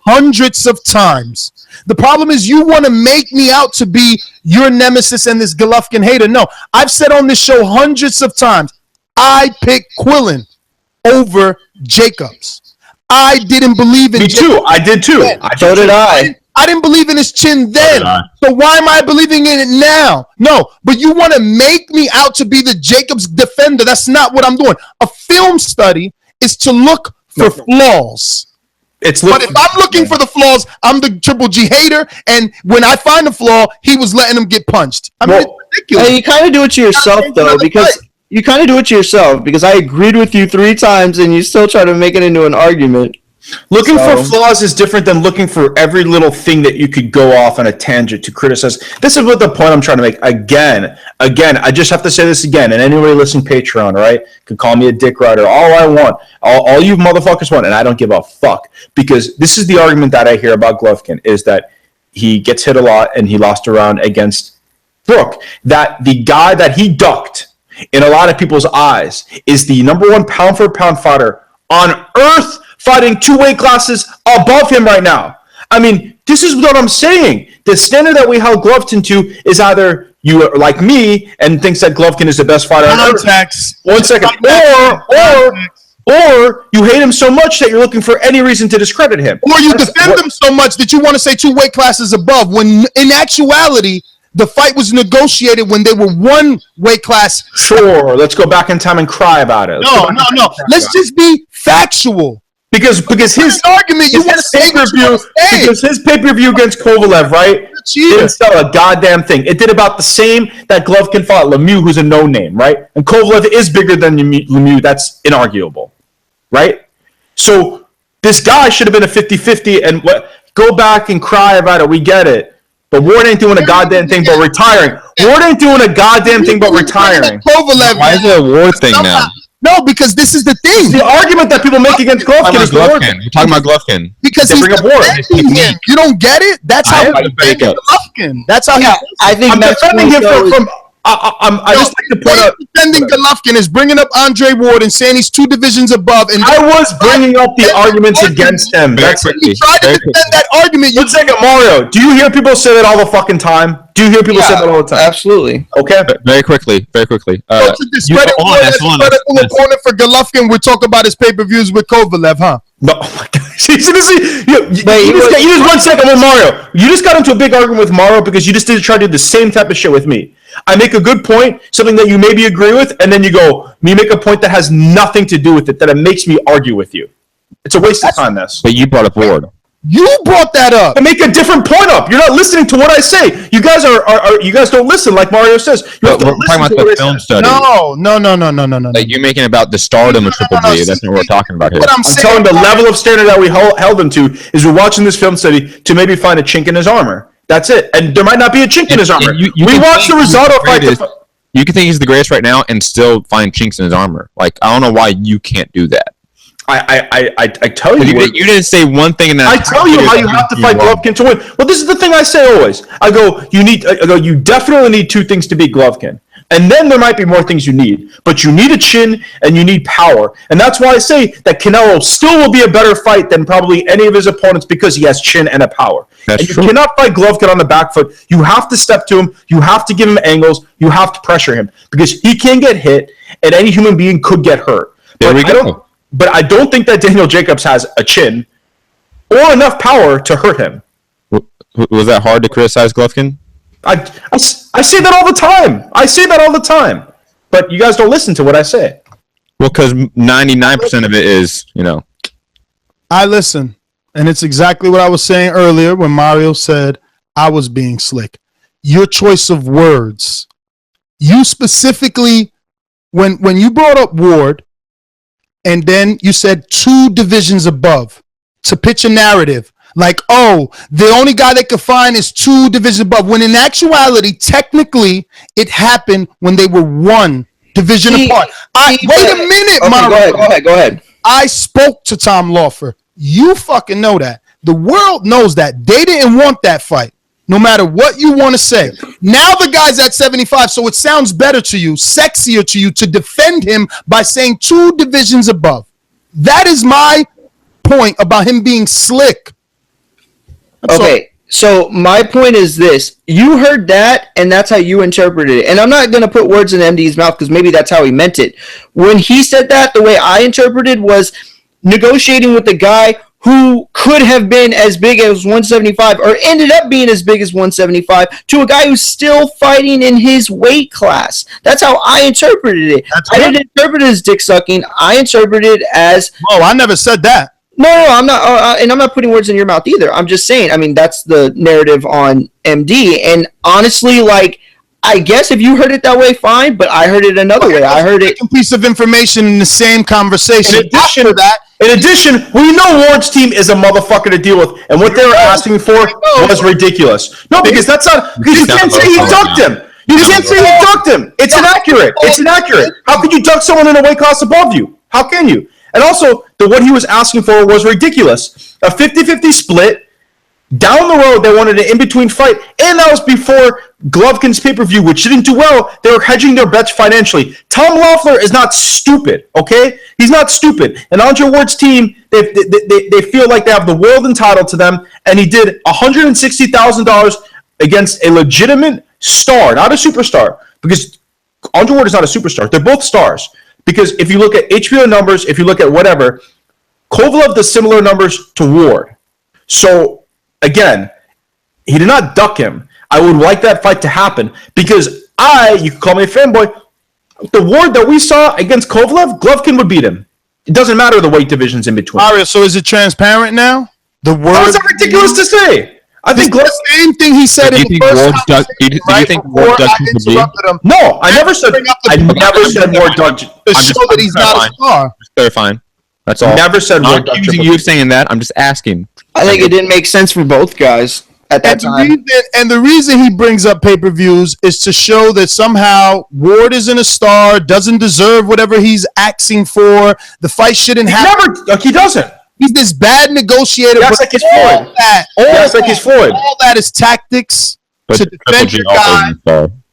hundreds of times. The problem is you want to make me out to be your nemesis and this Golovkin hater. No, I've said on this show hundreds of times, I picked Quillen over Jacobs. I didn't believe in Me too. I did too. So did I. I didn't believe in his chin then. So why am I believing in it now? No, but you want to make me out to be the Jacobs defender. That's not what I'm doing. A film study is to look for flaws. But if I'm looking for the flaws, I'm the Triple G hater. And when I find a flaw, he was letting him get punched. I mean, it's ridiculous. You kind of do it to yourself, though, because you kind of do it to yourself because I agreed with you 3 times and you still try to make it into an argument. Looking for flaws is different than looking for every little thing that you could go off on a tangent to criticize. This is what the point I'm trying to make. Again, I just have to say this again. And anybody listening Patreon, right, can call me a dick rider. All I want, all you motherfuckers want, and I don't give a fuck. Because this is the argument that I hear about Golovkin, is that he gets hit a lot and he lost a round against Brook. That the guy that he ducked in a lot of people's eyes is the #1 pound-for-pound fighter on earth, fighting 2 weight classes above him right now. I mean, this is what I'm saying. The standard that we held Golovkin to is either you are like me and thinks that Golovkin is the best fighter on earth. 1 second. or you hate him so much that you're looking for any reason to discredit him. Or you defend him so much that you want to say 2 weight classes above, when in actuality, the fight was negotiated when they were 1 weight class. Sure, let's go back in time and cry about it. No. Let's just be factual. Because his argument you want to say because his pay-per-view against Kovalev, right, didn't sell a goddamn thing. It did about the same that Golovkin fought Lemieux, who's a no-name, right? And Kovalev is bigger than Lemieux. That's inarguable, right? So this guy should have been a 50-50 and go back and cry about it. We get it. But Ward ain't doing a goddamn thing but retiring. Ward ain't doing a goddamn thing but retiring. Kovalev, Why is it a Ward thing now? No, because this is the thing. The argument that people make against Golovkin is the Ward thing. You're talking about Golovkin. Because They he's bring up Ward. defending him. You don't get it? That's how I he's defending Golovkin. That's how I think I'm Matt's defending him point, though, from I just like to point out. defending Golovkin is bringing up Andre Ward and saying he's 2 divisions above. And I was bringing up the arguments against him. That's it. he tried to defend that argument. One second, Mario. Do you hear people say that all the fucking time? Do you hear people say that all the time? absolutely. Okay. Very quickly. to discredit Ward as a credible opponent for Golovkin, we're talking about his pay-per-views with Kovalev, huh? No, oh my God. You just 1 second with Mario. You just got into a big argument with Mario because you just did try to do the same type of shit with me. I make a good point, something that you maybe agree with, and then you make a point that has nothing to do with it, that it makes me argue with you. It's a waste of time, this. But you brought up Ward. You brought that up. I make a different point up. You're not listening to what I say. You guys you guys don't listen like Mario says. You have to We're talking about the film study. No. Like you're making about the stardom of Triple G. That's not what we're talking about here. What I'm telling the level of standard that we held him to is we're watching this film study to maybe find a chink in his armor. That's it. And there might not be a chink in his armor. You We watched the Rosado fight. You can think he's the greatest right now and still find chinks in his armor. Like, I don't know why you can't do that. I tell you. You didn't say one thing, and then I tell you how you have to fight Golovkin to win. Well, this is the thing I say always. I go, you definitely need 2 things to beat Golovkin. And then there might be more things you need. But you need a chin and you need power. And that's why I say that Canelo still will be a better fight than probably any of his opponents because he has chin and a power. That's and you true. cannot fight Golovkin on the back foot. You have to step to him. You have to give him angles. You have to pressure him. Because he can get hit and any human being could get hurt. There we go. But I don't think that Daniel Jacobs has a chin or enough power to hurt him. Was that hard to criticize Golovkin? I say that all the time. But you guys don't listen to what I say. Well, because 99% of it is, I listen. And it's exactly what I was saying earlier when Mario said I was being slick. Your choice of words. You specifically, when you brought up Ward, and then you said 2 divisions above to pitch a narrative. Like, the only guy they could find is 2 divisions above. When in actuality, technically, it happened when they were 1 division apart. Wait a minute, okay, Mario. Go ahead. I spoke to Tom Lawfer. You fucking know that. The world knows that. They didn't want that fight. No matter what you want to say. Now the guy's at 75, so it sounds better to you, sexier to you to defend him by saying 2 divisions above. That is my point about him being slick. Okay, so my point is this. You heard that, and that's how you interpreted it. And I'm not going to put words in MD's mouth because maybe that's how he meant it. When he said that, the way I interpreted was negotiating with the guy who could have been as big as 175 or ended up being as big as 175 to a guy who's still fighting in his weight class. That's how I interpreted it. I didn't interpret it as dick sucking. I interpreted it as... Oh, I never said that. No, I'm not, and I'm not putting words in your mouth either. I'm just saying, that's the narrative on MD. And honestly, I guess if you heard it that way, fine, but I heard it another way. I heard it... A piece of information in the same conversation. In addition, we know Ward's team is a motherfucker to deal with, and what they were asking for was ridiculous. No, because that's not... Because you can't say he ducked him. You can't say he ducked him. It's inaccurate. How could you duck someone in a weight class above you? How can you? And also, what he was asking for was ridiculous. A 50-50 split. Down the road, they wanted an in-between fight, and that was before Golovkin's pay-per-view, which didn't do well. They were hedging their bets financially. Tom Loeffler is not stupid, okay? He's not stupid. And Andre Ward's team, they feel like they have the world entitled to them, and he did $160,000 against a legitimate star, not a superstar, because Andre Ward is not a superstar. They're both stars. because if you look at HBO numbers, if you look at whatever, Kovalev does similar numbers to Ward. So, again, he did not duck him. I would like that fight to happen because you can call me a fanboy, the Ward that we saw against Kovalev, Golovkin would beat him. It doesn't matter the weight divisions in between. Mario, so is it transparent now? The word. How is that ridiculous to say? I think the same thing he said in the first time. Do you think Ward does Triple G? No, I never said Ward ducked. To show that he's not a star. Just clarifying. That's all. Never said Ward ducked. You saying that. I'm just asking. I think it didn't make sense for both guys at that time. The reason he brings up pay-per-views is to show that somehow Ward isn't a star, doesn't deserve whatever he's asking for. The fight shouldn't happen. He doesn't. He's this bad negotiator. That's like his Floyd. That's like his Floyd. All that is tactics to defend your guy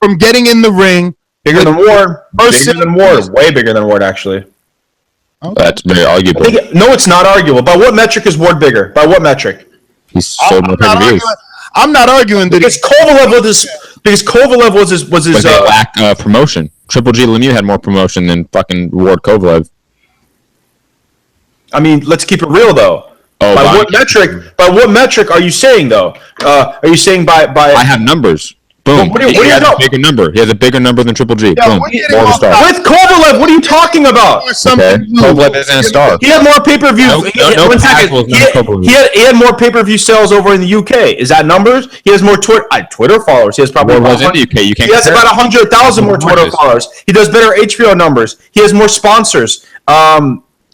from getting in the ring. Bigger than Ward. Bigger than Ward. Way bigger than Ward, actually. Okay. That's very arguable. No, it's not arguable. By what metric is Ward bigger? By what metric? He's sold more pay-per-views. I'm not arguing that because Kovalev was his lack of promotion. Triple G Lemieux had more promotion than fucking Ward Kovalev. I mean, let's keep it real though. By what metric are you saying though? Are you saying by? I have numbers. Boom. He has a bigger number. He has a bigger number than Triple G. Boom. More of a star. With Kovalev, what are you talking about? Okay. Kovalev isn't a star. He had more pay-per-view. He had more pay-per-view sales over in the UK. Is that numbers? He has more Twitter followers. He has probably more in the UK. You can't. He has about 100,000 more Twitter followers. He does better HBO numbers. He has more sponsors.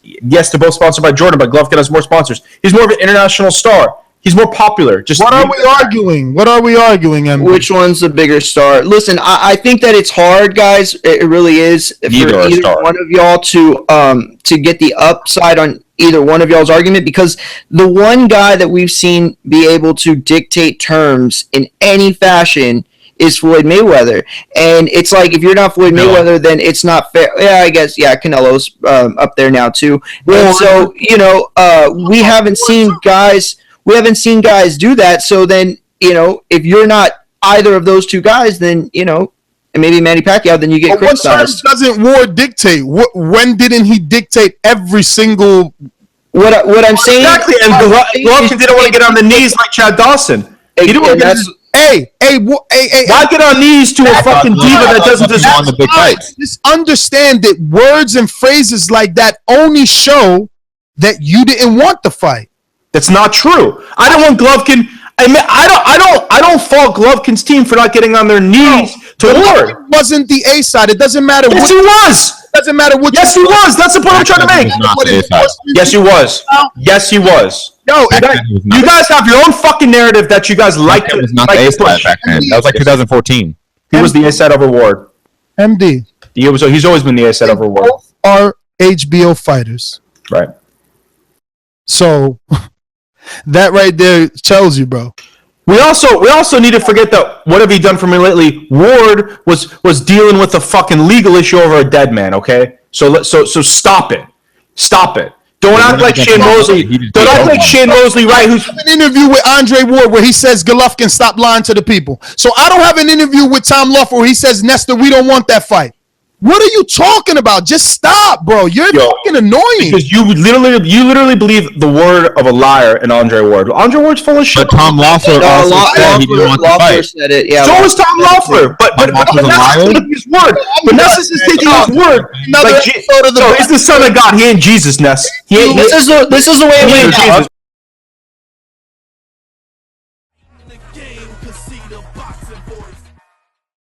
Yes, they're both sponsored by Jordan, but Golovkin has more sponsors. He's more of an international star. He's more popular. What are we arguing? What are we arguing, MD? Which one's the bigger star? Listen, I think that it's hard, guys. It really is for either one of y'all to get the upside on either one of y'all's argument, because the one guy that we've seen be able to dictate terms in any fashion is Floyd Mayweather. And it's like, if you're not Floyd Mayweather, then it's not fair. Yeah, I guess, Canelo's up there now too. And so, we haven't seen guys do that. So then, if you're not either of those two guys, then, and maybe Manny Pacquiao, then you get criticized. What doesn't Ward didictate? When didn't he dictate every single... What I'm saying... Exactly, and Golovkin didn't want to get on the knees like Chad Dawson. He didn't want to get why get on knees to a fucking diva that doesn't deserve the big fights? Just understand that words and phrases like that only show that you didn't want the fight. That's not true. I don't want Golovkin. I don't fault Golovkin's team for not getting on their knees to Ward. Wasn't the A side? It doesn't matter. Yes, he was. It doesn't matter what. Yes, he was. That's the point I'm trying to make. Yes, he was. Yes, he was. No, you guys have your own fucking narrative that you guys like to push. Back then. That was like 2014. He was the A side over Ward. MD. He's always been the A side over Ward. Both are HBO fighters. Right. So that right there tells you, bro. We also need to forget that what have he done for me lately? Ward was dealing with a fucking legal issue over a dead man. Okay, so stop it. Don't act like Shane Mosley. Don't act like Shane Mosley, right? Who's an interview with Andre Ward where he says Golovkin stop lying to the people. So I don't have an interview with Tom Loeffler where he says Nestor, we don't want that fight. What are you talking about? Just stop, bro. You're fucking annoying. Because you literally believe the word of a liar in Andre Ward. Andre Ward's full of shit. But Tom Loeffler also said he didn't want the fight. Said it, yeah. So was Tom Loeffler. But Vanessa's taking his word. Vanessa's is taking his word. So he's the son of God. He ain't Jesus, Ness. This is the way it went.